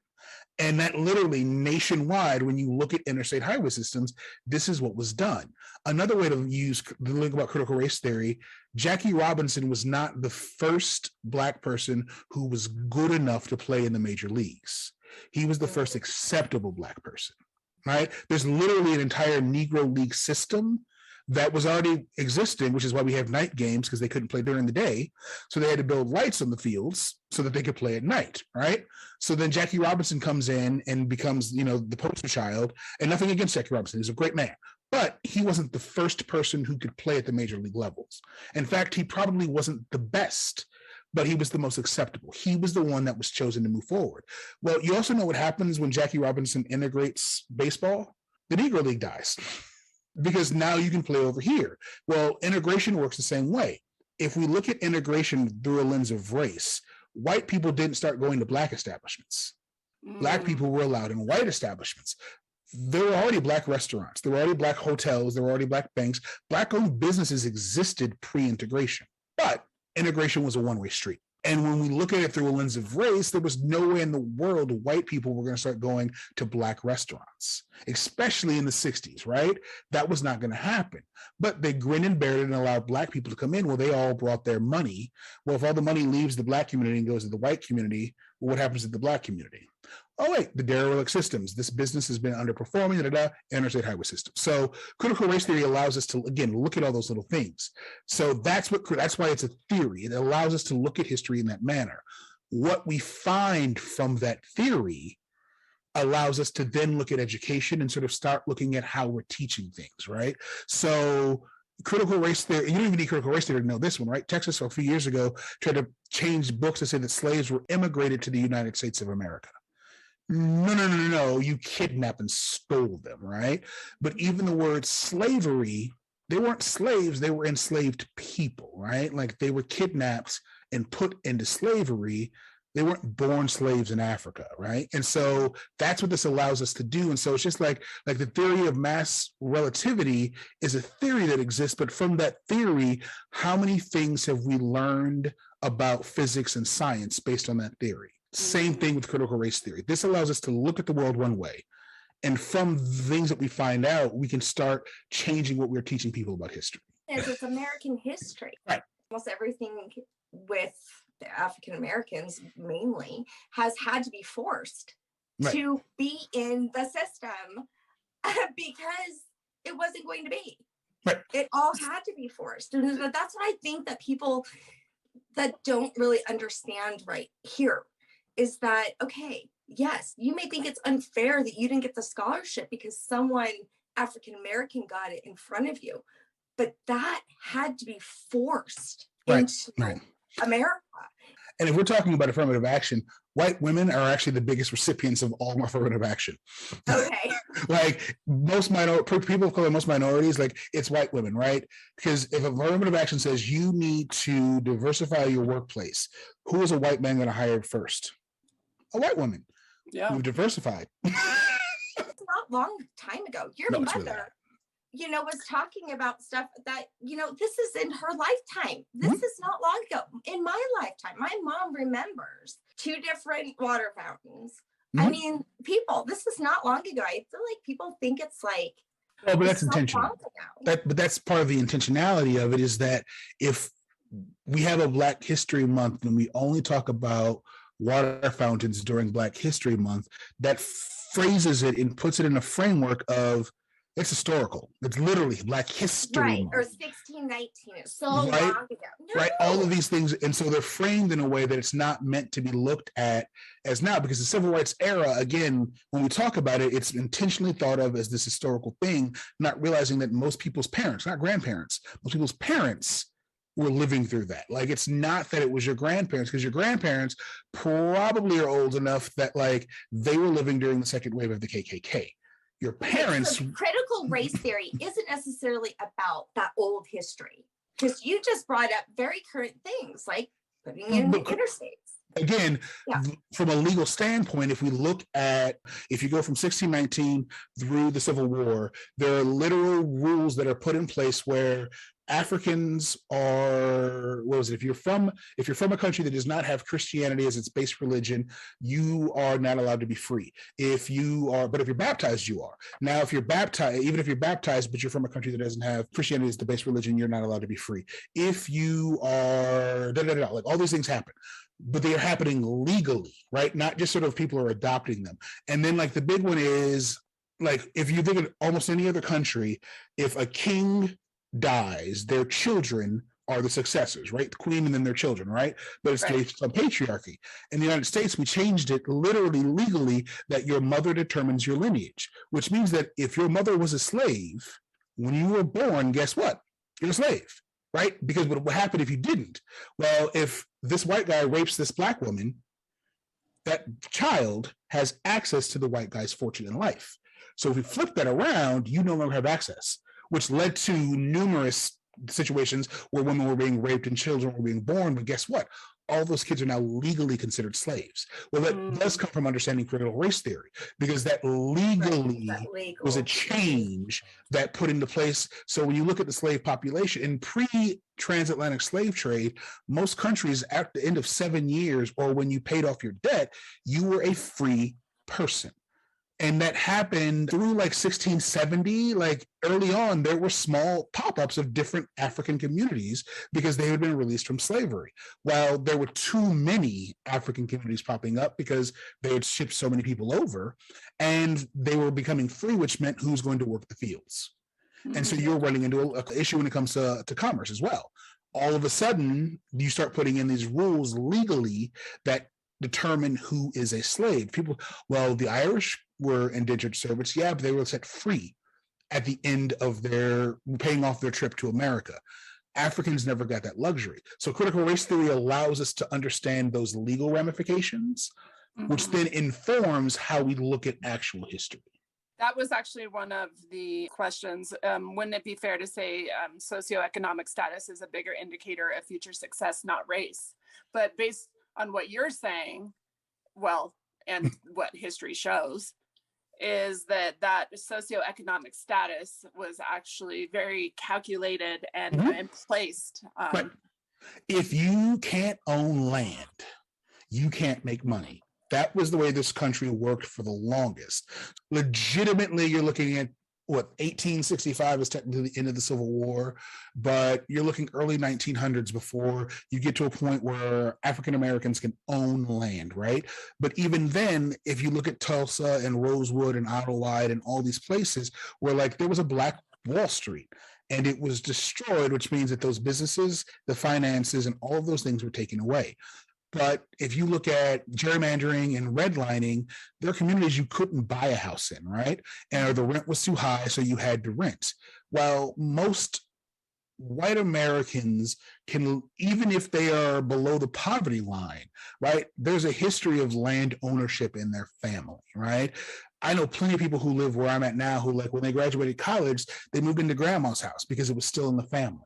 And that literally nationwide, when you look at interstate highway systems, this is what was done. Another way to think about critical race theory, Jackie Robinson was not the first Black person who was good enough to play in the major leagues. He was the first acceptable Black person, right? There's literally an entire Negro League system that was already existing, which is why we have night games, because they couldn't play during the day. So they had to build lights on the fields so that they could play at night, right? So then Jackie Robinson comes in and becomes, the poster child, and nothing against Jackie Robinson. He's a great man, but he wasn't the first person who could play at the major league levels. In fact, he probably wasn't the best, but he was the most acceptable. He was the one that was chosen to move forward. Well, you also know what happens when Jackie Robinson integrates baseball? The Negro League dies. Because now you can play over here. Well, integration works the same way. If we look at integration through a lens of race, white people didn't start going to Black establishments. Black people were allowed in white establishments. There were already Black restaurants. There were already Black hotels. There were already Black banks. Black-owned businesses existed pre-integration. But integration was a one-way street. And when we look at it through a lens of race, there was no way in the world white people were going to start going to Black restaurants, especially in the 60s, right? That was not going to happen. But they grinned and bared it and allowed Black people to come in. Well, they all brought their money. Well, if all the money leaves the Black community and goes to the white community, well, what happens to the Black community? Oh, wait, the derelict systems. This business has been underperforming, interstate highway system. So critical race theory allows us to, again, look at all those little things. So that's why it's a theory. It allows us to look at history in that manner. What we find from that theory allows us to then look at education and sort of start looking at how we're teaching things, right? So critical race theory, you don't even need critical race theory to know this one, right? Texas, a few years ago, tried to change books to say that slaves were immigrated to the United States of America. No. You kidnapped and stole them, right? But even the word slavery, they weren't slaves, they were enslaved people, right? Like they were kidnapped and put into slavery. They weren't born slaves in Africa, right? And so that's what this allows us to do. And so it's just like the theory of mass relativity is a theory that exists, but from that theory, how many things have we learned about physics and science based on that theory? Same thing with critical race theory. This allows us to look at the world one way. And from things that we find out, we can start changing what we're teaching people about history. It's American history. Right. Almost everything with the African Americans mainly has had to be forced to be in the system because it wasn't going to be. Right. It all had to be forced. And that's what I think that people that don't really understand right here is that, okay, yes, you may think it's unfair that you didn't get the scholarship because someone African American got it in front of you, but that had to be forced into America. And if we're talking about affirmative action, white women are actually the biggest recipients of all affirmative action. Okay. Like most people of color, most minorities, like it's white women, right? Because if affirmative action says you need to diversify your workplace, who is a white man going to hire first? A white woman. Yeah. We've diversified. It's not long time ago. Your mother, was talking about stuff that, this is in her lifetime. This is not long ago. In my lifetime, my mom remembers 2 different water fountains. I mean, people, this is not long ago. I feel like people think it's like, well, but that's intentional. But that's part of the intentionality of it is that if we have a Black History Month and we only talk about water fountains during Black History Month, that phrases it and puts it in a framework of it's historical. It's literally Black History Month. Month. Or 1619. It's so long ago. No. Right. All of these things. And so they're framed in a way that it's not meant to be looked at as now, because the civil rights era, again, when we talk about it, it's intentionally thought of as this historical thing, not realizing that most people's parents, not grandparents, most people's parents were living through that. Like, it's not that it was your grandparents, because your grandparents probably are old enough that like they were living during the second wave of the KKK. Your parents. So critical race theory isn't necessarily about that old history, because you just brought up very current things like putting in the interstates. Again, from a legal standpoint, if you go from 1619 through the Civil War, there are literal rules that are put in place where Africans are, if you're from a country that does not have Christianity as its base religion, you are not allowed to be free. But if you're baptized, you are. Now, if you're baptized, even if you're baptized, but you're from a country that doesn't have Christianity as the base religion, you're not allowed to be free. If you are, like all these things happen. But they are happening legally, right? Not just sort of people are adopting them. And then like the big one is like, if you think of almost any other country, if a king dies, their children are the successors, right? The queen and then their children, right? But it's based on patriarchy. In the United States, we changed it literally legally that your mother determines your lineage, which means that if your mother was a slave, when you were born, guess what? You're a slave. Right? Because what would happen if you didn't? Well, if this white guy rapes this Black woman, that child has access to the white guy's fortune in life. So if we flip that around, you no longer have access, which led to numerous situations where women were being raped and children were being born. But guess what? All those kids are now legally considered slaves. Well, that does come from understanding critical race theory, because that legally was a change that put into place. So when you look at the slave population in pre-transatlantic slave trade, most countries at the end of 7 years, or when you paid off your debt, you were a free person. And that happened through like 1670, like early on, there were small pop-ups of different African communities because they had been released from slavery. Well, there were too many African communities popping up because they had shipped so many people over, and they were becoming free, which meant who's going to work the fields. And so you're running into an issue when it comes to commerce as well. All of a sudden, you start putting in these rules legally that determine who is a slave. People, well, the Irish were indentured servants, but they were set free at the end of their paying off their trip to America. Africans never got that luxury. So critical race theory allows us to understand those legal ramifications, which then informs how we look at actual history. That was actually one of the questions. Wouldn't it be fair to say socioeconomic status is a bigger indicator of future success, not race? But on what you're saying, well, and what history shows, is that socioeconomic status was actually very calculated and placed. But if you can't own land, you can't make money. That was the way this country worked for the longest. Legitimately, you're looking at 1865 is technically the end of the Civil War, but you're looking early 1900s before you get to a point where African Americans can own land, right? But even then, if you look at Tulsa and Rosewood and Idlewild and all these places where like there was a Black Wall Street and it was destroyed, which means that those businesses, the finances, and all of those things were taken away. But if you look at gerrymandering and redlining, there are communities you couldn't buy a house in, right? And the rent was too high, so you had to rent. Well, most white Americans can, even if they are below the poverty line, right? There's a history of land ownership in their family, right? I know plenty of people who live where I'm at now who, like, when they graduated college, they moved into grandma's house because it was still in the family.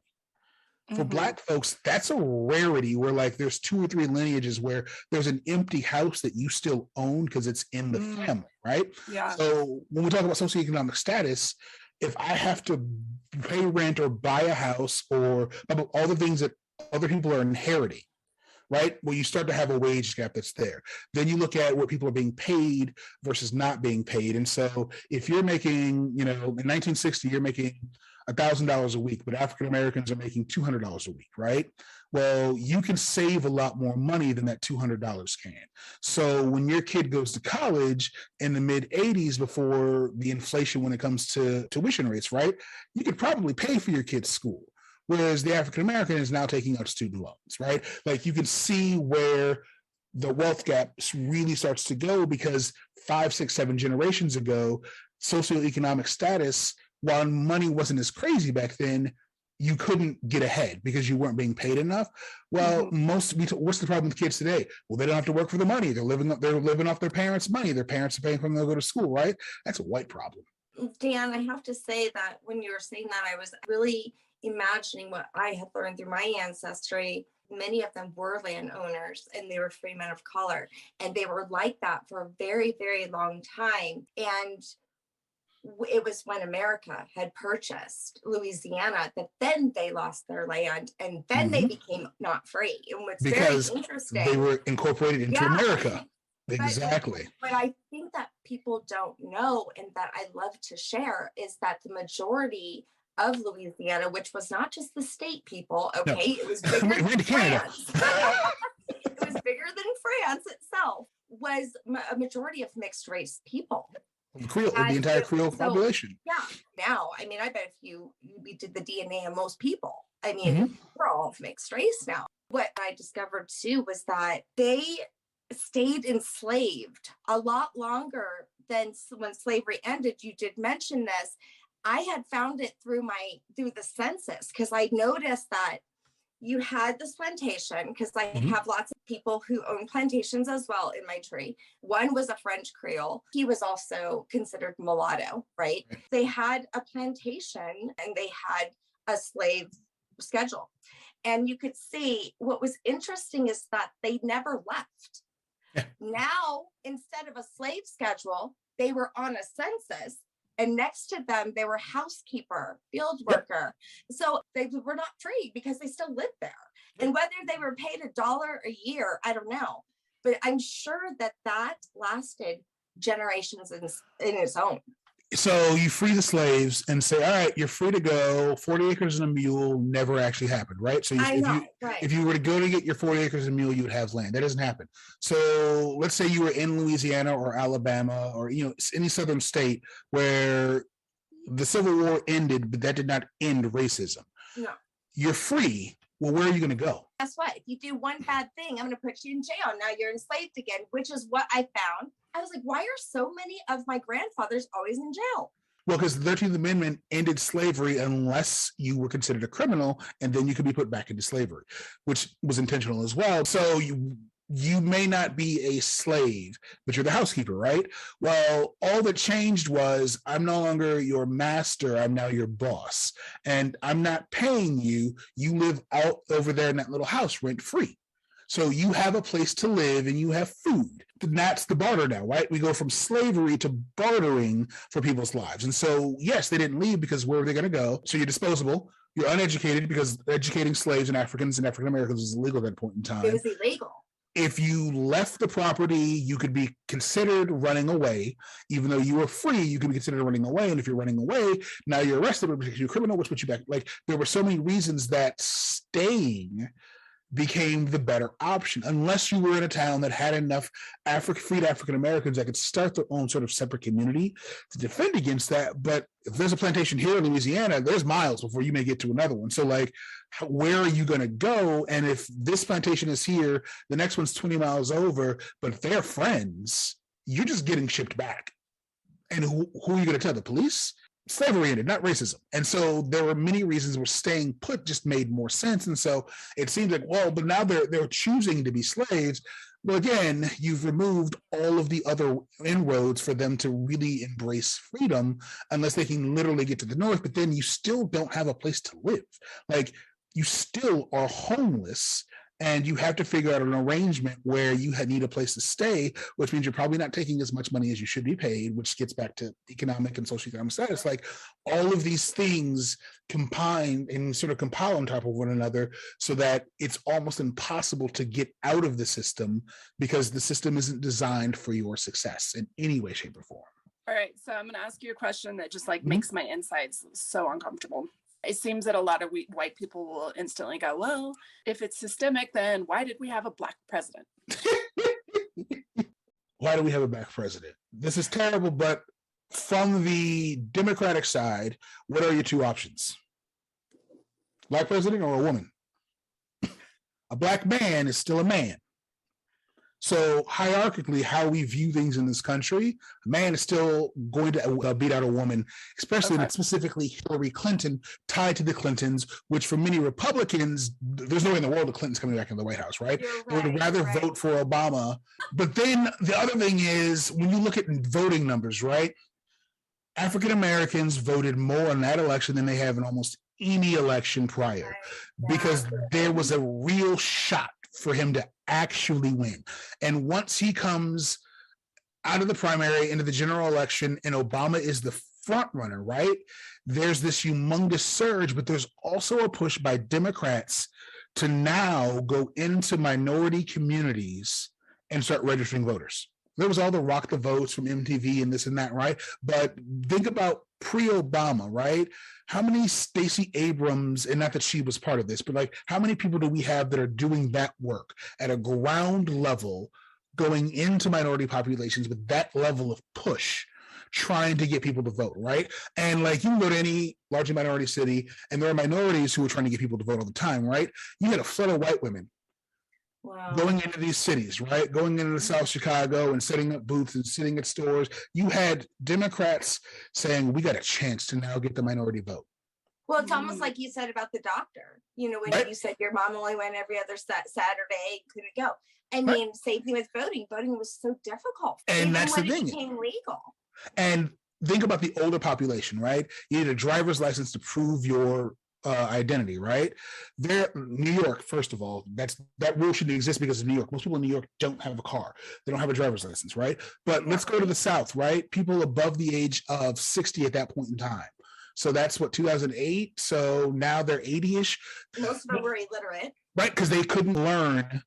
For Black folks, that's a rarity where like there's 2 or 3 lineages where there's an empty house that you still own because it's in the family, right? Yeah. So when we talk about socioeconomic status, if I have to pay rent or buy a house or all the things that other people are inheriting, right? Well, you start to have a wage gap that's there. Then you look at what people are being paid versus not being paid. And so if you're making, in 1960, you're making $1,000 a week, but African Americans are making $200 a week, right? Well, you can save a lot more money than that $200 can. So when your kid goes to college in the mid 80s, before the inflation when it comes to tuition rates, right? You could probably pay for your kid's school. Whereas the African American is now taking out student loans, right? Like you can see where the wealth gap really starts to go, because 5, 6, 7 generations ago, socioeconomic status, while money wasn't as crazy back then, you couldn't get ahead because you weren't being paid enough. Well, what's the problem with kids today? Well, they don't have to work for the money. They're living off their parents' money. Their parents are paying for them to go to school, right? That's a white problem. Dan, I have to say that when you were saying that, I was really imagining what I had learned through my ancestry. Many of them were landowners and they were free men of color. And they were like that for a very, very long time. And it was when America had purchased Louisiana that then they lost their land and then they became not free. And what's because very interesting, they were incorporated into America. Exactly. But I think that people don't know, and that I love to share, is that the majority of Louisiana, which was not just the state people, okay, no. It was bigger than France. It was bigger than France itself, was a majority of mixed race people. Creole, the entire Creole population. Yeah. Now, I mean, I bet if we did the DNA of most people, I mean, we're all mixed race now. What I discovered too was that they stayed enslaved a lot longer than when slavery ended. You did mention this. I had found it through the census, because I noticed that you had this plantation, because I have lots of people who own plantations as well in my tree. One was a French Creole. He was also considered mulatto, right? They had a plantation and they had a slave schedule. And you could see what was interesting is that they never left. Yeah. Now, instead of a slave schedule, they were on a census. And next to them, they were housekeeper, field worker. So they were not free because they still lived there. And whether they were paid $1 a year, I don't know. But I'm sure that lasted generations in its own. So you free the slaves and say, all right, you're free to go. 40 acres and a mule never actually happened, right? So if you were to go to get your 40 acres and a mule, you would have land. That doesn't happen. So let's say you were in Louisiana or Alabama or any southern state where the Civil War ended, but that did not end racism. No. You're free. Well, where are you going to go? Guess what? If you do one bad thing, I'm going to put you in jail. Now you're enslaved again, which is what I found. I was like, why are so many of my grandfathers always in jail? Well, because the 13th Amendment ended slavery unless you were considered a criminal, and then you could be put back into slavery, which was intentional as well. So you may not be a slave, but you're the housekeeper, right? Well, all that changed was I'm no longer your master. I'm now your boss, and I'm not paying you. You live out over there in that little house rent free. So you have a place to live and you have food. And that's the barter now, right? We go from slavery to bartering for people's lives. And so, yes, they didn't leave because where were they going to go? So you're disposable. You're uneducated because educating slaves and Africans and African Americans was illegal at that point in time. It was illegal. If you left the property, you could be considered running away. Even though you were free, you could be considered running away. And if you're running away, now you're arrested because you're a criminal, which puts you back. Like, there were so many reasons that staying became the better option, unless you were in a town that had enough freed African Americans that could start their own sort of separate community to defend against that. But if there's a plantation here in Louisiana, there's miles before you may get to another one. So, like, where are you going to go? And if this plantation is here, the next one's 20 miles over, but if they're friends, you're just getting shipped back. And who are you going to tell? The police? Slavery ended, not racism. And so there were many reasons where staying put just made more sense. And so it seems like, well, but now they're choosing to be slaves. Well, again, you've removed all of the other inroads for them to really embrace freedom, unless they can literally get to the north, but then you still don't have a place to live. Like, you still are homeless, and you have to figure out an arrangement where you need a place to stay, which means you're probably not taking as much money as you should be paid, which gets back to economic and socioeconomic status. Like, all of these things combine and sort of compile on top of one another, so that it's almost impossible to get out of the system, because the system isn't designed for your success in any way, shape, or form. All right, so I'm going to ask you a question that just makes my insides so uncomfortable. It seems that a lot of white people will instantly go, well, if it's systemic, then why did we have a Black president? Why do we have a Black president? This is terrible, but from the Democratic side, what are your two options? Black president or a woman? A Black man is still a man. So hierarchically, how we view things in this country, a man is still going to beat out a woman, especially specifically Hillary Clinton, tied to the Clintons, which for many Republicans, there's no way in the world the Clintons coming back in the White House, right? They would rather vote for Obama. But then the other thing is, when you look at voting numbers, right? African Americans voted more in that election than they have in almost any election prior, because there was a real shot for him to actually win. And once he comes out of the primary into the general election and Obama is the front runner, right? There's this humongous surge, but there's also a push by Democrats to now go into minority communities and start registering voters. There was all the Rock the Votes from MTV and this and that, right? But think about pre-Obama, right? How many Stacey Abrams, and not that she was part of this, but like, how many people do we have that are doing that work at a ground level, going into minority populations with that level of push, trying to get people to vote, right? And like, you can go to any largely minority city, and there are minorities who are trying to get people to vote all the time, right? You had a flood of white women going into these cities, right? Going into South Chicago and setting up booths and sitting at stores. You had Democrats saying, we got a chance to now get the minority vote. Well, it's almost like you said about the doctor, you know, when you said your mom only went every other Saturday, couldn't go. I mean, same thing with voting. Voting was so difficult. And that's the thing. It became legal. And think about the older population, right? You need a driver's license to prove your identity, right? New York, first of all, that rule shouldn't exist because of New York. Most people in New York don't have a car. They don't have a driver's license, right? But let's go to the South, right? People above the age of 60 at that point in time. So that's what, 2008? So now they're 80-ish. Most of them were illiterate. Right, because they couldn't learn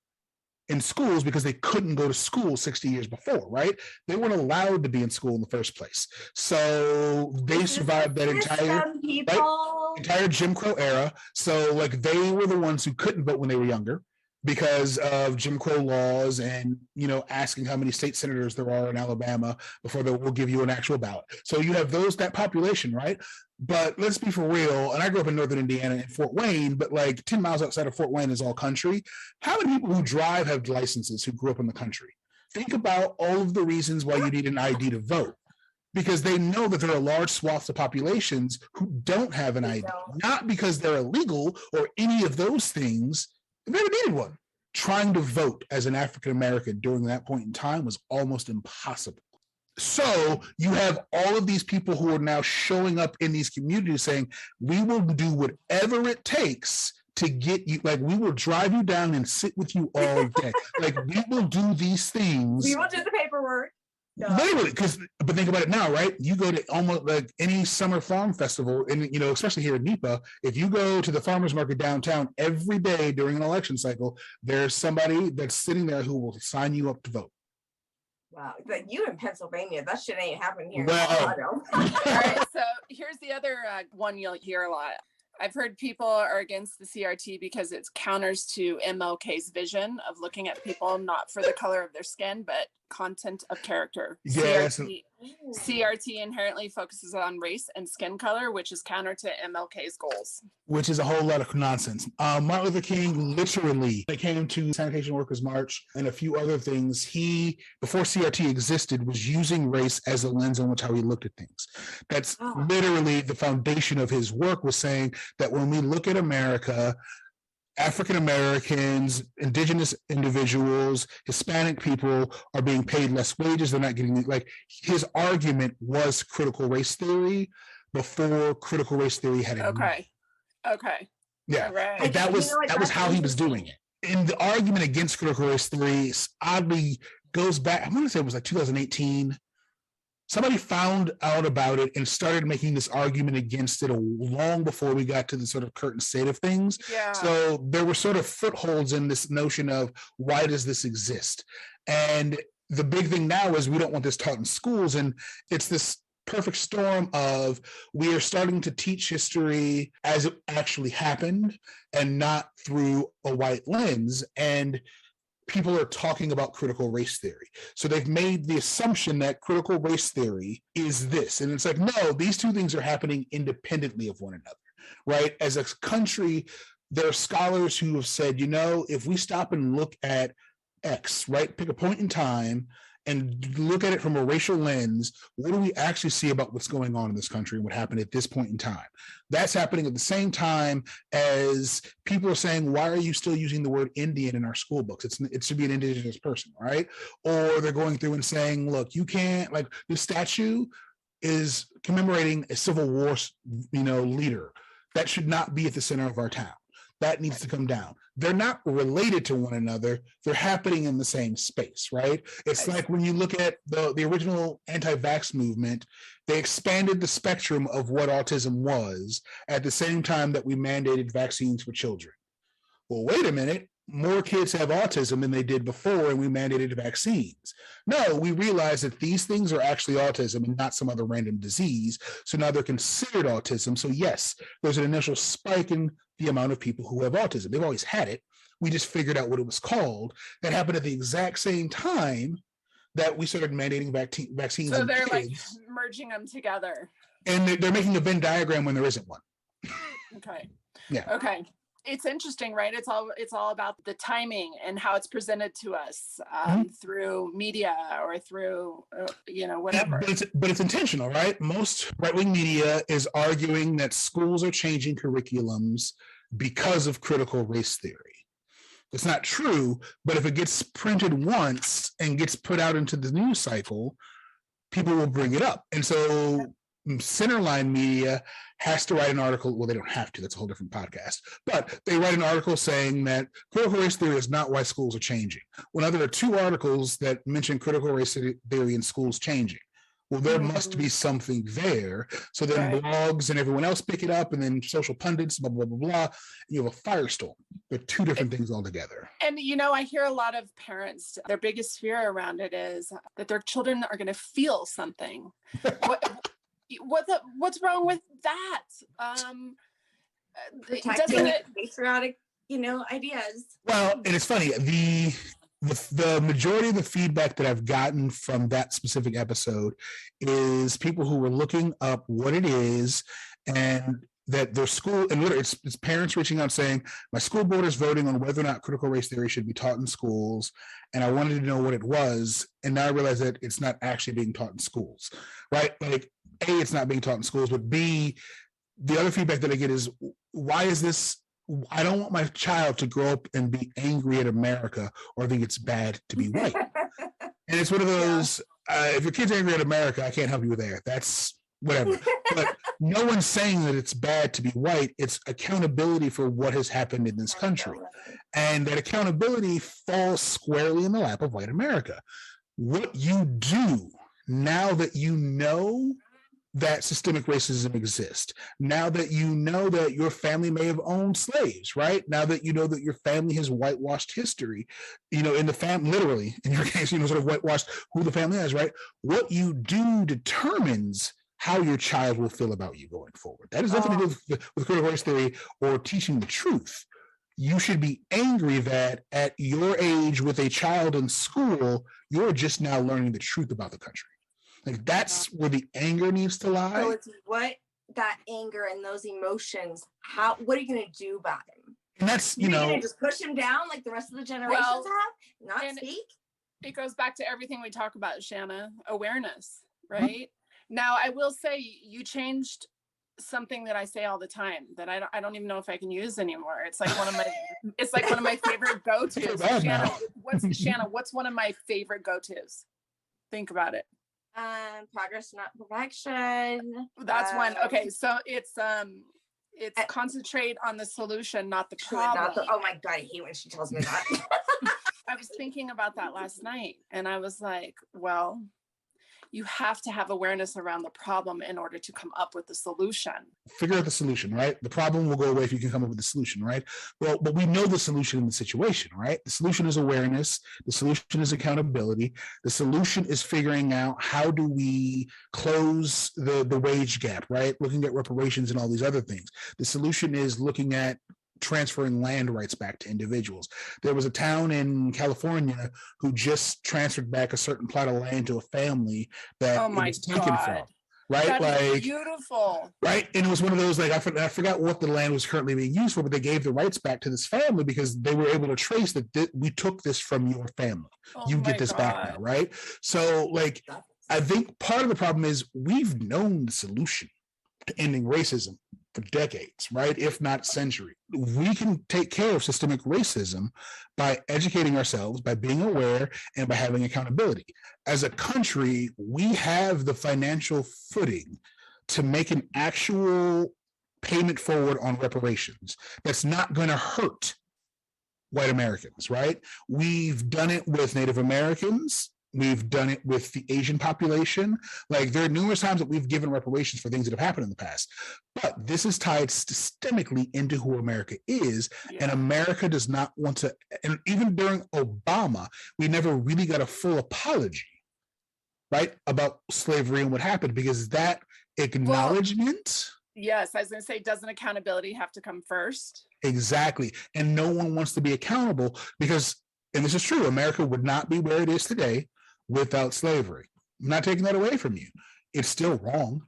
in schools because they couldn't go to school 60 years before, right? They weren't allowed to be in school in the first place. So they survived that entire Jim Crow era. So like, they were the ones who couldn't vote when they were younger because of Jim Crow laws and, you know, asking how many state senators there are in Alabama before they will give you an actual ballot. So you have that population, right? But let's be for real. And I grew up in Northern Indiana in Fort Wayne, but like 10 miles outside of Fort Wayne is all country. How many people who drive have licenses who grew up in the country? Think about all of the reasons why you need an ID to vote, because they know that there are large swaths of populations who don't have an ID, not because they're illegal or any of those things. They never needed one. Trying to vote as an African American during that point in time was almost impossible. So you have all of these people who are now showing up in these communities saying, we will do whatever it takes to get you, like, we will drive you down and sit with you all day. Like, we will do these things. We will do the paperwork. Literally, but think about it now, right? You go to almost like any summer farm festival, and especially here in NEPA, if you go to the farmers market downtown every day during an election cycle, there's somebody that's sitting there who will sign you up to vote. Wow, but you in Pennsylvania, that shit ain't happening here. Well, All right, so here's the other one you'll hear a lot. I've heard people are against the CRT because it counters to MLK's vision of looking at people not for the color of their skin, but content of character. Yes. CRT inherently focuses on race and skin color, which is counter to MLK's goals. Which is a whole lot of nonsense. Martin Luther King, literally, when it came to Sanitation Workers March and a few other things, he, before CRT existed, was using race as a lens on which how he looked at things. That's literally the foundation of his work, was saying that when we look at America, African Americans, indigenous individuals, Hispanic people are being paid less wages. They're not getting, like, his argument was critical race theory before critical race theory had a name. Okay. Yeah. Right. Like, that was how he was doing it. And the argument against critical race theory oddly goes back, I'm going to say it was like 2018. Somebody found out about it and started making this argument against it long before we got to the sort of current state of things. Yeah. So there were sort of footholds in this notion of, why does this exist? And the big thing now is we don't want this taught in schools. And it's this perfect storm of, we are starting to teach history as it actually happened and not through a white lens. And people are talking about critical race theory. So they've made the assumption that critical race theory is this. And it's like, no, these two things are happening independently of one another, right? As a country, there are scholars who have said, if we stop and look at X, right? Pick a point in time and look at it from a racial lens, what do we actually see about what's going on in this country and what happened at this point in time? That's happening at the same time as people are saying, why are you still using the word Indian in our school books? It should be an indigenous person, right? Or they're going through and saying, look, you can't, like, this statue is commemorating a Civil War, leader. That should not be at the center of our town. That needs to come down. They're not related to one another. They're happening in the same space, right? It's like when you look at the original anti-vax movement, they expanded the spectrum of what autism was at the same time that we mandated vaccines for children. Well, wait a minute. More kids have autism than they did before, and we mandated vaccines. No, we realized that these things are actually autism and not some other random disease. So now they're considered autism. So yes, there's an initial spike in the amount of people who have autism. They've always had it. We just figured out what it was called. That happened at the exact same time that we started mandating vaccines. So they're like merging them together. And they're making a Venn diagram when there isn't one. Okay. Yeah. Okay. It's interesting, right? It's all about the timing and how it's presented to us through media or through, whatever. But it's intentional, right? Most right-wing media is arguing that schools are changing curriculums because of critical race theory. It's not true, but if it gets printed once and gets put out into the news cycle, people will bring it up. And so centerline media has to write an article. Well, they don't have to. That's a whole different podcast. But they write an article saying that critical race theory is not why schools are changing. Well, now there are two articles that mention critical race theory in schools changing. Well, there must be something there. So then blogs and everyone else pick it up, and then social pundits, blah, blah, blah, blah. And you have a firestorm. They're two different things altogether. And, I hear a lot of parents, their biggest fear around it is that their children are going to feel something. What's wrong with that? Protecting patriotic, ideas. Well, and it's funny, the majority of the feedback that I've gotten from that specific episode is people who were looking up what it is, and that their school, and literally it's parents reaching out saying, my school board is voting on whether or not critical race theory should be taught in schools, and I wanted to know what it was, and now I realize that it's not actually being taught in schools, right? Like, A, it's not being taught in schools, but B, the other feedback that I get is, why is this? I don't want my child to grow up and be angry at America or think it's bad to be white. And it's one of those, if your kid's angry at America, I can't help you there. That's whatever. But no one's saying that it's bad to be white. It's accountability for what has happened in this country. And that accountability falls squarely in the lap of white America. What you do now that you know that systemic racism exists, now that you know that your family may have owned slaves, right? Now that you know that your family has whitewashed history, in the family, literally, in your case, sort of whitewashed who the family is, right? What you do determines how your child will feel about you going forward. That is nothing to do with critical race theory or teaching the truth. You should be angry that at your age with a child in school, you're just now learning the truth about the country. Like, that's where the anger needs to lie. So it's what that anger and those emotions, what are you going to do about them? And that's, You're going to just push him down like the rest of the generations have? Not speak? It goes back to everything we talk about, Shanna, awareness, right? Mm-hmm. Now, I will say you changed something that I say all the time that I don't even know if I can use anymore. It's like one of my favorite go-tos. Shanna, what's one of my favorite go-tos? Think about it. Progress, not perfection. That's one. Okay, so it's concentrate on the solution, not the problem. Oh my God, I hate when she tells me that. I was thinking about that last night, and I was like, well, you have to have awareness around the problem in order to come up with the solution. Figure out the solution, right? The problem will go away if you can come up with the solution, right? Well, but we know the solution in the situation, right? The solution is awareness. The solution is accountability. The solution is figuring out how do we close the wage gap, right? Looking at reparations and all these other things. The solution is looking at transferring land rights back to individuals. There was a town in California who just transferred back a certain plot of land to a family that it was taken from. Right, that is beautiful. Right, and it was one of those, like, I forgot what the land was currently being used for, but they gave the rights back to this family because they were able to trace that we took this from your family. You get this back now, right? So, like, I think part of the problem is we've known the solution to ending racism for decades, right? If not centuries. We can take care of systemic racism by educating ourselves, by being aware, and by having accountability. As a country, we have the financial footing to make an actual payment forward on reparations that's not going to hurt white Americans, right? We've done it with Native Americans. We've done it with the Asian population. Like, there are numerous times that we've given reparations for things that have happened in the past. But this is tied systemically into who America is. Yeah. And America does not want to, and even during Obama, we never really got a full apology, right, about slavery and what happened, because that acknowledgement. Yes, I was going to say, doesn't accountability have to come first? Exactly. And no one wants to be accountable because, and this is true, America would not be where it is today without slavery. I'm not taking that away from you. It's still wrong.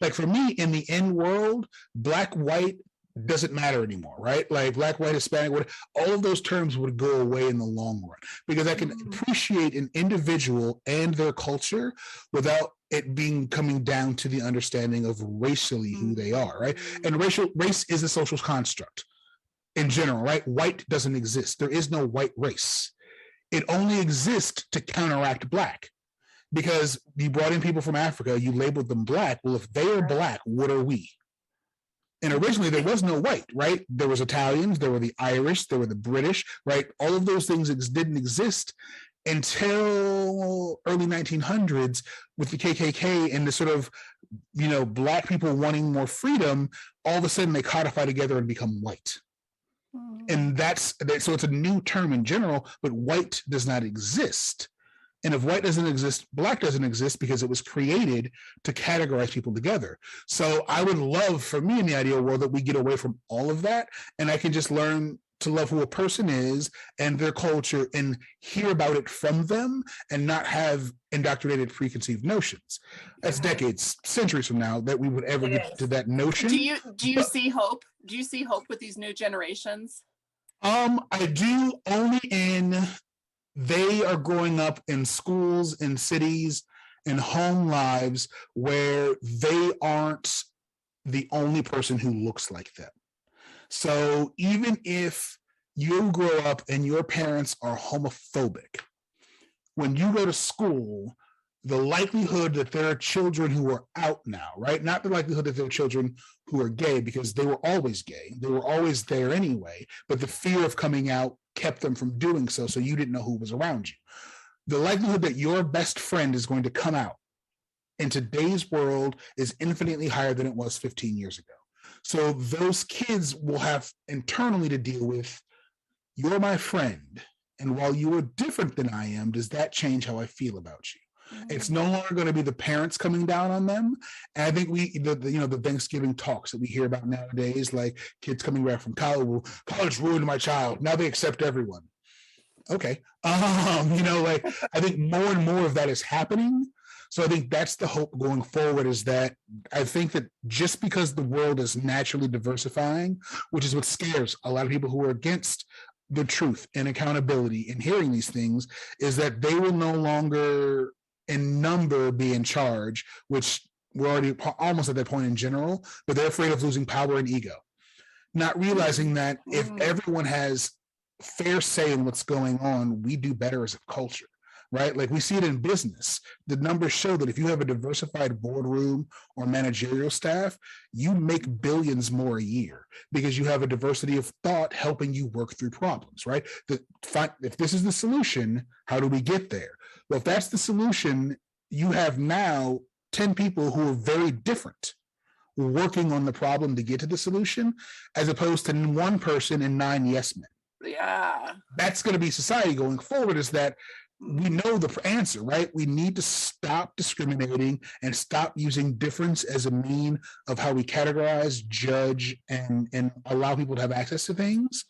Like, for me, in the end world, black, white doesn't matter anymore, right? Like, black, white, Hispanic, all of those terms would go away in the long run, because I can appreciate an individual and their culture without it coming down to the understanding of racially who they are, right? And race is a social construct in general, right? White doesn't exist. There is no white race. It only exists to counteract black, because you brought in people from Africa, you labeled them black. Well, if they are black, what are we? And originally there was no white, right? There was Italians, there were the Irish, there were the British, right? All of those things didn't exist until early 1900s with the KKK and the sort of, black people wanting more freedom. All of a sudden they codify together and become white. And so it's a new term in general, but white does not exist. And if white doesn't exist, black doesn't exist, because it was created to categorize people together. So I would love, for me, in the ideal world, that we get away from all of that, and I can just learn to love who a person is and their culture and hear about it from them, and not have indoctrinated preconceived notions. That's decades, centuries from now that we would ever get to that notion. Do you see hope? Do you see hope with these new generations? I do, only in they are growing up in schools, in cities, in home lives where they aren't the only person who looks like them. So even if you grow up and your parents are homophobic, when you go to school, the likelihood that there are children who are out now, right? Not the likelihood that there are children who are gay, because they were always gay. They were always there anyway, but the fear of coming out kept them from doing so, so you didn't know who was around you. The likelihood that your best friend is going to come out in today's world is infinitely higher than it was 15 years ago. So those kids will have internally to deal with, you're my friend, and while you are different than I am, does that change how I feel about you? It's no longer going to be the parents coming down on them. And I think the Thanksgiving talks that we hear about nowadays, like kids coming back from college, well, college ruined my child. Now they accept everyone. Okay. I think more and more of that is happening. So I think that's the hope going forward, is that I think that just because the world is naturally diversifying, which is what scares a lot of people who are against the truth and accountability and hearing these things, is that they will no longer in number be in charge, which we're already almost at that point in general, but they're afraid of losing power and ego, not realizing that if everyone has fair say in what's going on, we do better as a culture, right? Like we see it in business. The numbers show that if you have a diversified boardroom or managerial staff, you make billions more a year because you have a diversity of thought helping you work through problems, right? If this is the solution, how do we get there? Well, if that's the solution, you have now 10 people who are very different working on the problem to get to the solution, as opposed to one person and 9 yes men. Yeah. That's going to be society going forward, is that we know the answer, right? We need to stop discriminating and stop using difference as a mean of how we categorize, judge, and allow people to have access to things.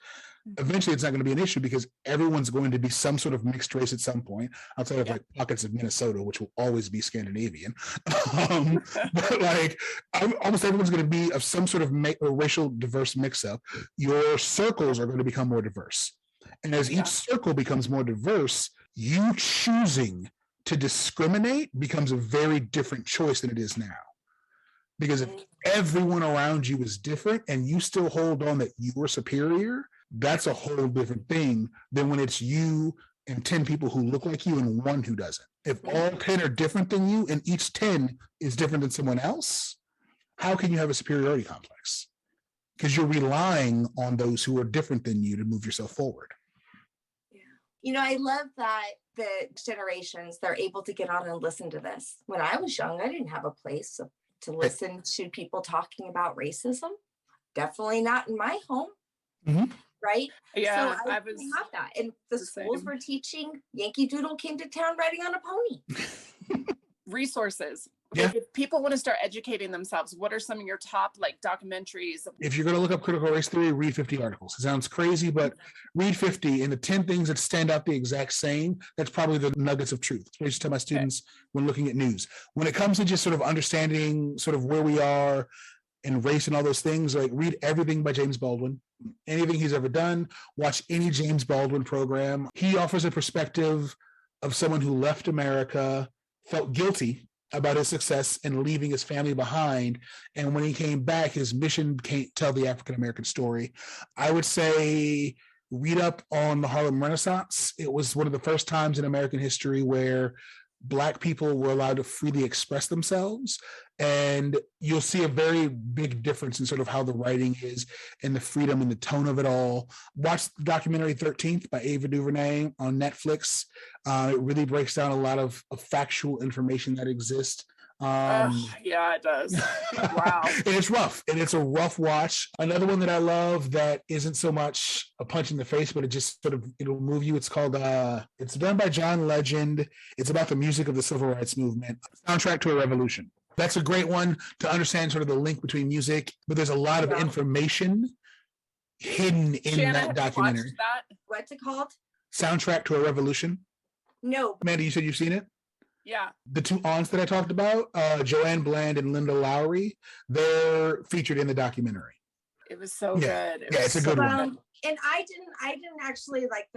Eventually it's not going to be an issue because everyone's going to be some sort of mixed race at some point, outside of like pockets of Minnesota, which will always be Scandinavian. But like almost everyone's going to be of some sort of racial diverse mix-up. Your circles are going to become more diverse. And as each circle becomes more diverse, you choosing to discriminate becomes a very different choice than it is now. Because if everyone around you is different and you still hold on that you are superior, that's a whole different thing than when it's you and 10 people who look like you and one who doesn't. If all 10 are different than you and each 10 is different than someone else, how can you have a superiority complex? Because you're relying on those who are different than you to move yourself forward. Yeah. I love that the generations, they're able to get on and listen to this. When I was young, I didn't have a place to listen to people talking about racism. Definitely not in my home. Mm-hmm. Right? Yeah, so I have that. And the schools were teaching Yankee Doodle came to town riding on a pony. Resources. Yeah. If people want to start educating themselves, what are some of your top documentaries? If you're going to look up critical race theory, read 50 articles. It sounds crazy, but read 50, and the 10 things that stand out the exact same, that's probably the nuggets of truth. I used to tell my students when looking at news. When it comes to just sort of understanding sort of where we are in race and all those things, like read everything by James Baldwin, anything he's ever done, watch any James Baldwin program. He offers a perspective of someone who left America, felt guilty about his success and leaving his family behind. And when he came back, his mission became tell the African-American story. I would say read up on the Harlem Renaissance. It was one of the first times in American history where Black people were allowed to freely express themselves. And you'll see a very big difference in sort of how the writing is and the freedom and the tone of it all. Watch the documentary 13th by Ava DuVernay on Netflix. It really breaks down a lot of factual information that exists. Yeah, it does. Wow. And it's rough, and it's a rough watch. Another one that I love that isn't so much a punch in the face, but it just sort of, it'll move you. It's called, it's done by John Legend. It's about the music of the civil rights movement, Soundtrack to a Revolution. That's a great one to understand sort of the link between music, but there's a lot of information hidden in that documentary. That. What's it called? Soundtrack to a Revolution. No. Amanda, you said you've seen it? Yeah. The two aunts that I talked about, Joanne Bland and Linda Lowry, they're featured in the documentary. It was so good. It's a good one. And I didn't actually like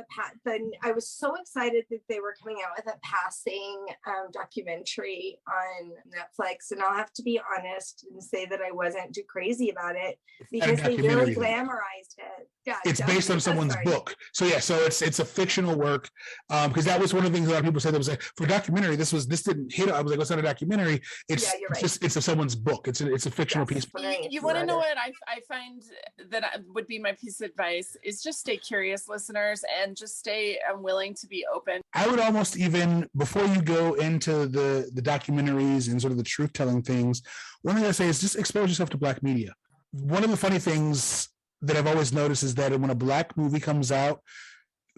I was so excited that they were coming out with a passing documentary on Netflix. And I'll have to be honest and say that I wasn't too crazy about it because they really glamorized it. it's based on someone's book. So yeah, so it's a fictional work. Because that was one of the things a lot of people said that was like, for a documentary, this didn't hit. I was like, it's not a documentary. It's it's someone's book. It's a fictional piece. You want to know what I find that would be my piece of advice is just stay curious, listeners, and just stay willing to be open. I would almost even, before you go into the documentaries and sort of the truth telling things, one thing I say is just expose yourself to Black media. One of the funny things that I've always noticed is that when a Black movie comes out,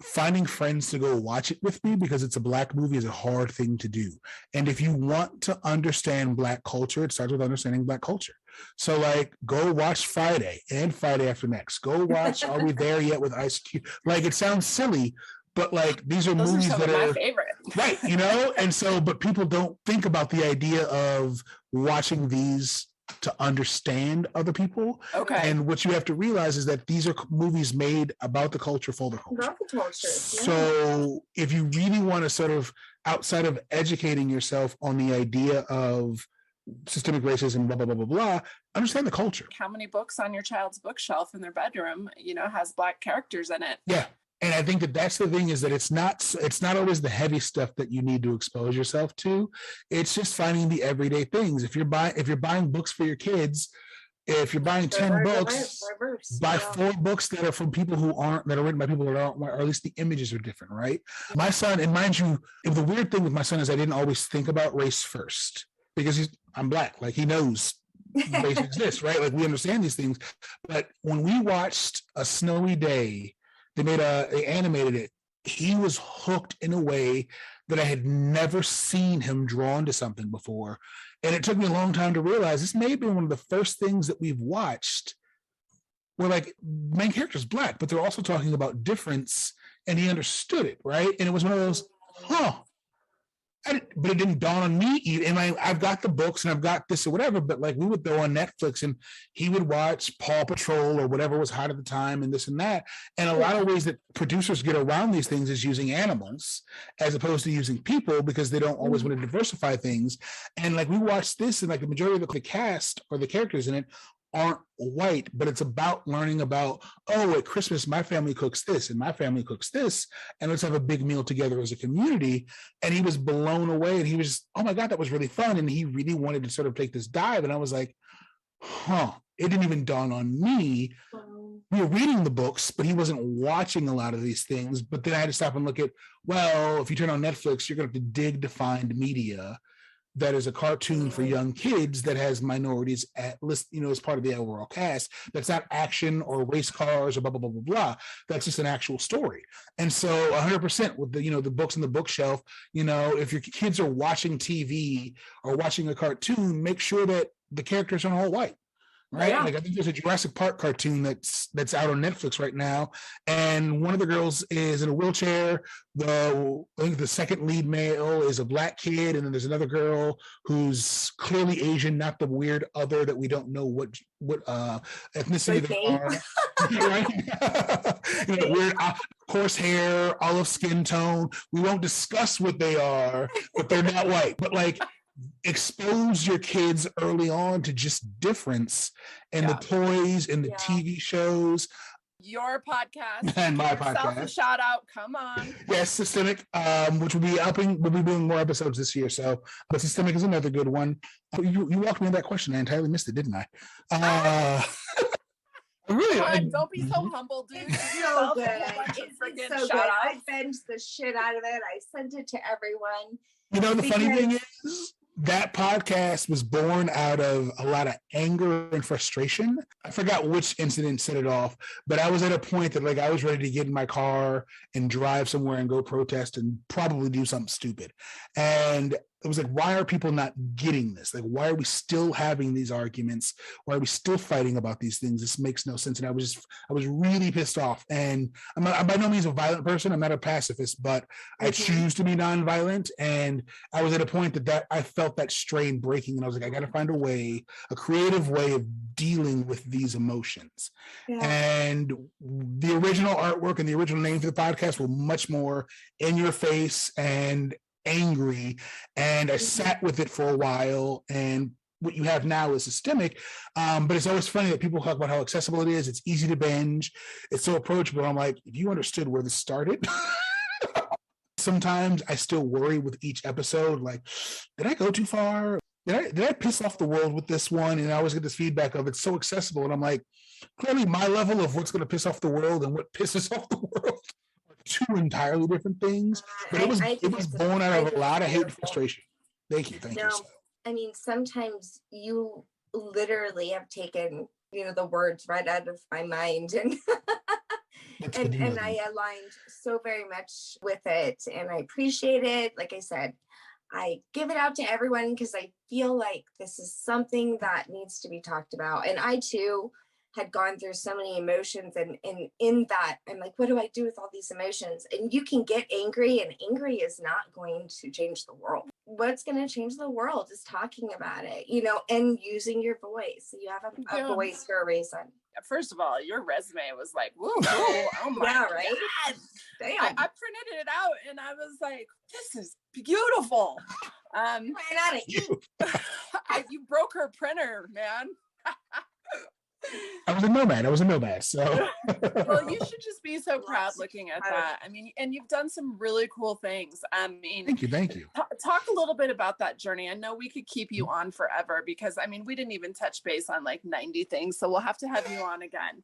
finding friends to go watch it with me because it's a Black movie is a hard thing to do. And if you want to understand Black culture, it starts with understanding Black culture. So like, go watch Friday and Friday After Next. Go watch Are We There Yet with Ice Cube. Like, it sounds silly, but like, these are movies that are my favorite. Right, you know? And so, but people don't think about the idea of watching these to understand other people. Okay. And what you have to realize is that these are movies made about the culture for the culture. About the culture. So if you really want to sort of, outside of educating yourself on the idea of systemic racism, blah, blah, blah, blah, blah, understand the culture. How many books on your child's bookshelf in their bedroom, has Black characters in it? Yeah. And I think that that's the thing, is that it's not always the heavy stuff that you need to expose yourself to. It's just finding the everyday things. If you're buying books for your kids, if you're buying 10 books, buy 4 books that are from people that are written by people that aren't, or at least the images are different, right? My son, and mind you, the weird thing with my son is I didn't always think about race first, because I'm Black. Like, he knows race exists, right? Like, we understand these things. But when we watched A Snowy Day, they animated it. He was hooked in a way that I had never seen him drawn to something before. And it took me a long time to realize this may have been one of the first things that we've watched where, like, main character's Black, but they're also talking about difference, and he understood it, right? And it was one of those, but it didn't dawn on me. And I've got the books and I've got this or whatever, but like, we would go on Netflix and he would watch Paw Patrol or whatever was hot at the time and this and that. And a lot of ways that producers get around these things is using animals as opposed to using people, because they don't always want to diversify things. And like, we watched this, and like the majority of the cast or the characters in it aren't white, but it's about learning about, at Christmas, my family cooks this and my family cooks this, and let's have a big meal together as a community. And he was blown away, and he was, oh my God, that was really fun. And he really wanted to sort of take this dive. And I was like, it didn't even dawn on me. We were reading the books, but he wasn't watching a lot of these things. But then I had to stop and look at, well, if you turn on Netflix, you're going to have to dig to find media that is a cartoon for young kids that has minorities as part of the overall cast. That's not action or race cars or blah, blah, blah, blah, blah. That's just an actual story. And so 100% with the books on the bookshelf, if your kids are watching TV or watching a cartoon, make sure that the characters aren't all white. Right. Yeah. Like, I think there's a Jurassic Park cartoon that's out on Netflix right now. And one of the girls is in a wheelchair. I think the second lead male is a Black kid. And then there's another girl who's clearly Asian, not the weird other that we don't know what ethnicity they are. Right? Weird coarse hair, olive skin tone. We won't discuss what they are, but they're not white. But like, expose your kids early on to just difference in the toys and the TV shows. Your podcast and my podcast. A shout out, come on. Yes, Systemic, which will be upping. We'll be doing more episodes this year. So, but Systemic is another good one. You walked me in that question. I entirely missed it, didn't I? Really? Don't be so humble, dude. It's so good. It's so good. I binged the shit out of it. I sent it to everyone. The funny thing is, that podcast was born out of a lot of anger and frustration. I forgot which incident set it off, but I was at a point that like I was ready to get in my car and drive somewhere and go protest and probably do something stupid. And it was like, why are people not getting this? Like, why are we still having these arguments? Why are we still fighting about these things? This makes no sense. And I was really pissed off. And I'm by no means a violent person. I'm not a pacifist, but I choose to be nonviolent. And I was at a point that I felt that strain breaking. And I was like, I got to find a creative way of dealing with these emotions. Yeah. And the original artwork and the original name for the podcast were much more in your face and angry, and I sat with it for a while, and what you have now is systemic. But it's always funny that people talk about how accessible it is. It's easy to binge. It's so approachable. I'm like, if you understood where this started. Sometimes I still worry with each episode, like, did I go too far? Did I piss off the world with this one? And I always get this feedback of it's so accessible. And I'm like, clearly my level of what's going to piss off the world and what pisses off the world are two entirely different things. But it was born out of a lot of hate and frustration. Thank you. I mean, sometimes you literally have taken, the words right out of my mind, and and I aligned so very much with it, and I appreciate it. Like I said, I give it out to everyone because I feel like this is something that needs to be talked about. And I too had gone through so many emotions, and in that, I'm like, what do I do with all these emotions? And you can get angry, and angry is not going to change the world. What's going to change the world is talking about it, and using your voice. You have a voice for a reason. First of all, your resume was like, woo, oh my yeah, right? God. Damn. I printed it out and I was like, this is beautiful. Ran out of ink. You broke her printer, man. I was a nomad. So well, you should just be so proud looking at that. I mean, and you've done some really cool things. I mean, thank you. Talk a little bit about that journey. I know we could keep you on forever because I mean, we didn't even touch base on like 90 things. So we'll have to have you on again.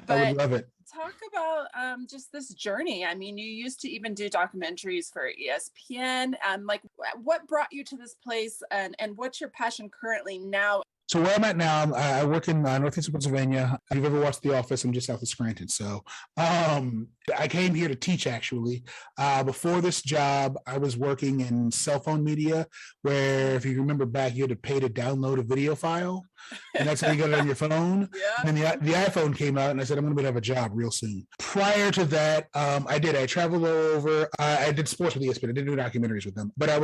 But I would love it. Talk about just this journey. I mean, you used to even do documentaries for ESPN. Like what brought you to this place and what's your passion currently now? So where I'm at now, I work in northeastern Pennsylvania. If you've ever watched The Office, I'm just south of Scranton. So I came here to teach, actually. Before this job, I was working in cell phone media, where if you remember back, you had to pay to download a video file. And that's how you got it on your phone. Yeah. And then the iPhone came out, and I said, I'm going to have a job real soon. Prior to that, I traveled all over. I did sports with ESPN. I didn't do documentaries with them, but I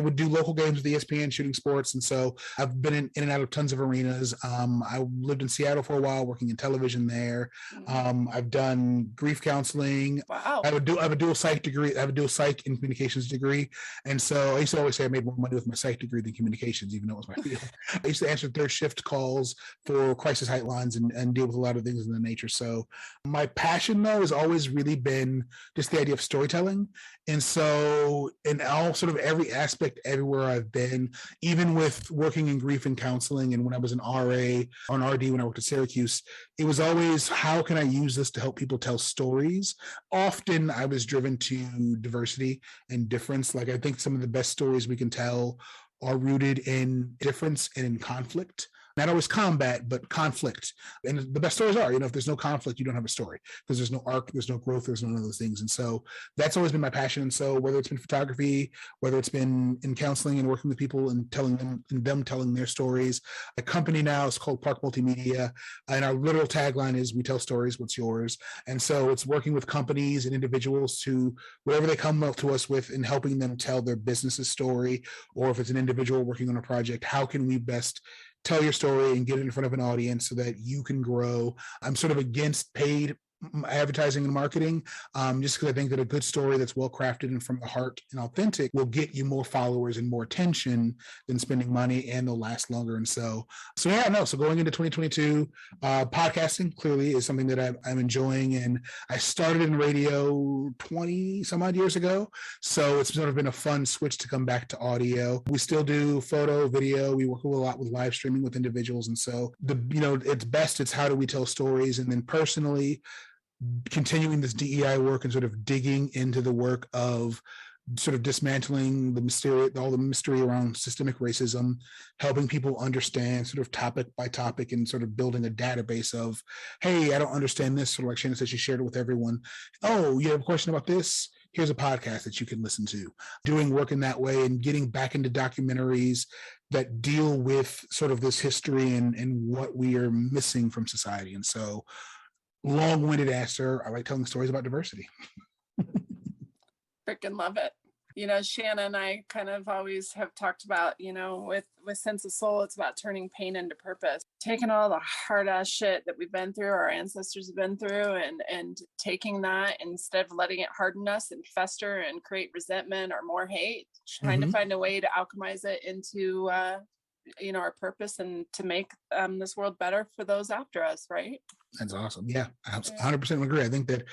would do local games with ESPN, shooting sports. And so I've been in and out of tons of arenas. I lived in Seattle for a while, working in television there. I've done grief counseling. Wow. I have a dual psych degree. I have a dual psych and communications degree. And so I used to always say I made more money with my psych degree than communications, even though it was my field. I used to answer third shift calls for crisis hotlines and deal with a lot of things in the nature. So my passion, though, has always really been just the idea of storytelling. And so in all sort of every aspect, everywhere I've been, even with working in grief and counseling, and when I was an RA or an RD when I worked at Syracuse, it was always, how can I use this to help people tell stories? Often I was driven to diversity and difference. Like I think some of the best stories we can tell are rooted in difference and in conflict. Not always combat, but conflict. And the best stories are, if there's no conflict, you don't have a story because there's no arc, there's no growth, there's none of those things. And so that's always been my passion. And so whether it's been photography, whether it's been in counseling and working with people and telling their stories, a company now is called Park Multimedia. And our literal tagline is, we tell stories, what's yours? And so it's working with companies and individuals to whatever they come up to us with and helping them tell their business's story. Or if it's an individual working on a project, how can we best tell your story and get it in front of an audience so that you can grow. I'm sort of against paid advertising and marketing, just because I think that a good story that's well crafted and from the heart and authentic will get you more followers and more attention than spending money, and they'll last longer. And so going into 2022, podcasting clearly is something that I'm enjoying, and I started in radio 20 some odd years ago, so it's sort of been a fun switch to come back to audio. We still do photo, video. We work a lot with live streaming with individuals, and so it's how do we tell stories, and then personally continuing this DEI work and sort of digging into the work of sort of dismantling all the mystery around systemic racism, helping people understand sort of topic by topic, and sort of building a database of, hey, I don't understand this. Sort of like Shannon said, she shared it with everyone. Oh, you have a question about this? Here's a podcast that you can listen to. Doing work in that way and getting back into documentaries that deal with sort of this history and what we are missing from society. And so, long-winded answer, I like telling stories about diversity. Freaking love it. Shannon and I kind of always have talked about, with Sense of Soul, it's about turning pain into purpose, taking all the hard ass shit that we've been through, our ancestors have been through, and taking that, instead of letting it harden us and fester and create resentment or more hate, trying to find a way to alchemize it into our purpose and to make this world better for those after us, right? That's awesome. Yeah, I 100% agree. I think that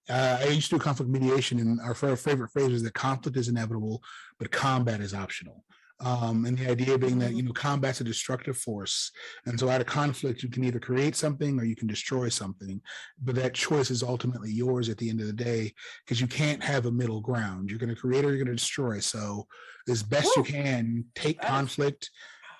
I used to do conflict mediation, and our favorite phrase is that conflict is inevitable, but combat is optional. And the idea being that, combat's a destructive force. And so out of conflict, you can either create something or you can destroy something. But that choice is ultimately yours at the end of the day, because you can't have a middle ground. You're going to create or you're going to destroy. So as best you can, take conflict,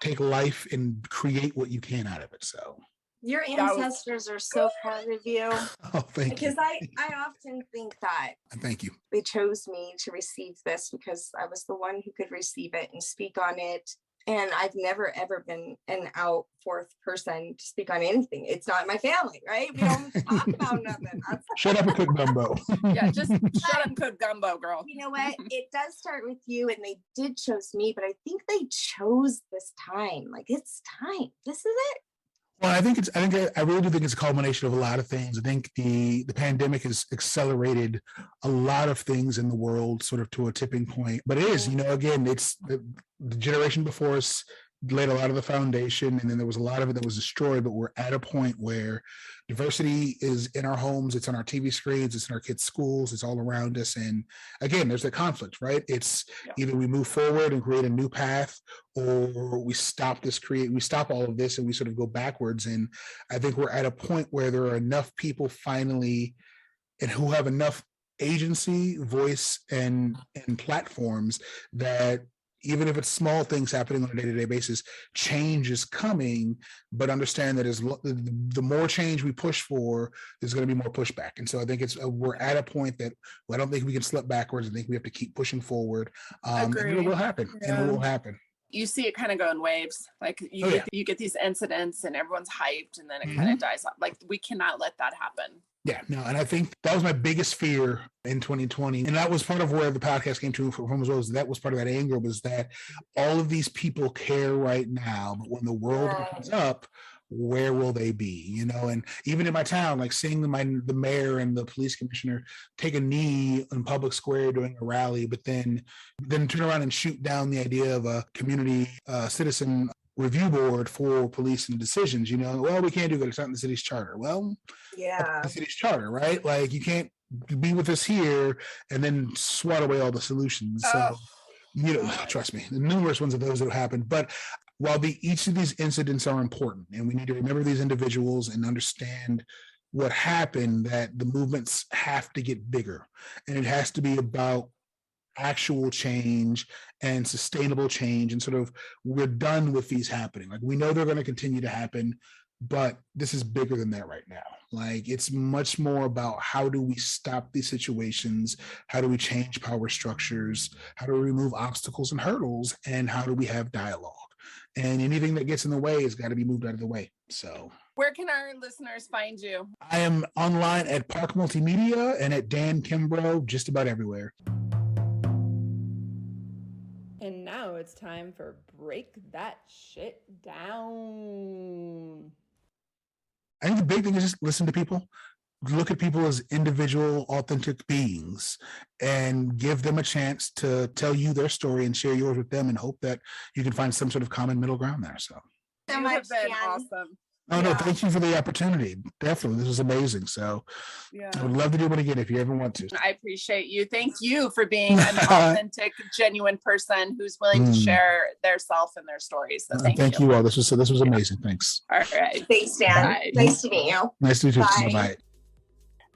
take life, and create what you can out of it. So your ancestors are so proud of you. Oh, thank you. Because I often think that Thank you. they chose me to receive this because I was the one who could receive it and speak on it. And I've never, ever been an out fourth person to speak on anything. It's not my family, right? We don't talk about nothing. Shut up and cook gumbo. Yeah, just shut up and cook gumbo, girl. You know what? It does start with you, and they did choose me, but I think they chose this time. Like, it's time. This is it. Well, I really do think it's a culmination of a lot of things. I think the pandemic has accelerated a lot of things in the world sort of to a tipping point. But it is, again, it's the generation before us laid a lot of the foundation, and then there was a lot of it that was destroyed. But we're at a point where diversity is in our homes, it's on our TV screens, it's in our kids' schools, it's all around us. And again, there's that conflict, right? It's either we move forward and create a new path, or we stop all of this and we sort of go backwards. And I think we're at a point where there are enough people finally, and who have enough agency, voice, and platforms that even if it's small things happening on a day-to-day basis, change is coming, but understand that the more change we push for, there's going to be more pushback. And so I think we're at a point that I don't think we can slip backwards. I think we have to keep pushing forward. And it will happen. Yeah. And it will happen. You see it kind of go in waves. Like you get these incidents and everyone's hyped, and then it kind of dies off. Like, we cannot let that happen. Yeah, no, and I think that was my biggest fear in 2020. And that was part of where the podcast came from as well. That was part of that anger, was that all of these people care right now, but when the world opens up, where will they be? And even in my town, like seeing the mayor and the police commissioner take a knee in public square during a rally, but then turn around and shoot down the idea of a community citizen review board for police and decisions. Well, we can't do that. It's not in the city's charter. Well, yeah, the city's charter, right? Like, you can't be with us here and then swat away all the solutions. So, trust me, the numerous ones of those that have happened. But while each of these incidents are important, and we need to remember these individuals and understand what happened, that the movements have to get bigger, and it has to be about actual change and sustainable change. And sort of, we're done with these happening. Like, we know they're going to continue to happen, but this is bigger than that right now. Like, it's much more about how do we stop these situations? How do we change power structures? How do we remove obstacles and hurdles? And how do we have dialogue? And anything that gets in the way has got to be moved out of the way. So, where can our listeners find you? I am online at Park Multimedia and at Dan Kimbrough, just about everywhere. And now it's time for Break That Shit Down. I think the big thing is just listen to people. Look at people as individual, authentic beings, and give them a chance to tell you their story and share yours with them, and hope that you can find some sort of common middle ground there. So much, Dan. Awesome. Oh, no, thank you for the opportunity. Definitely. This was amazing. So I would love to do it again if you ever want to. I appreciate you. Thank you for being an authentic, genuine person who's willing to share their self and their stories. So thank you all. This was amazing. Thanks. All right. Thanks, Dan. Bye. Nice to meet you. Nice to meet you. Bye. Bye.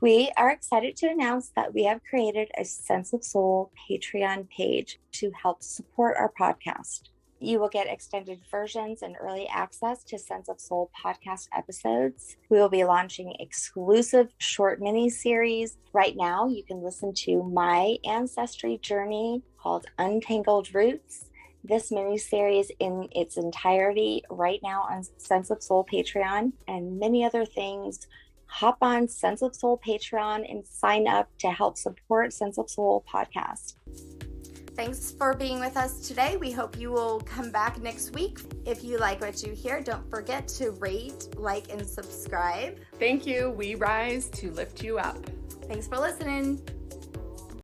We are excited to announce that we have created a Sense of Soul Patreon page to help support our podcast. You will get extended versions and early access to Sense of Soul podcast episodes. We will be launching exclusive short mini-series. Right now, you can listen to my ancestry journey called Untangled Roots. This mini-series in its entirety right now on Sense of Soul Patreon, and many other things. Hop on Sense of Soul Patreon and sign up to help support Sense of Soul podcast. Thanks for being with us today. We hope you will come back next week. If you like what you hear, don't forget to rate, like, and subscribe. Thank you. We rise to lift you up. Thanks for listening.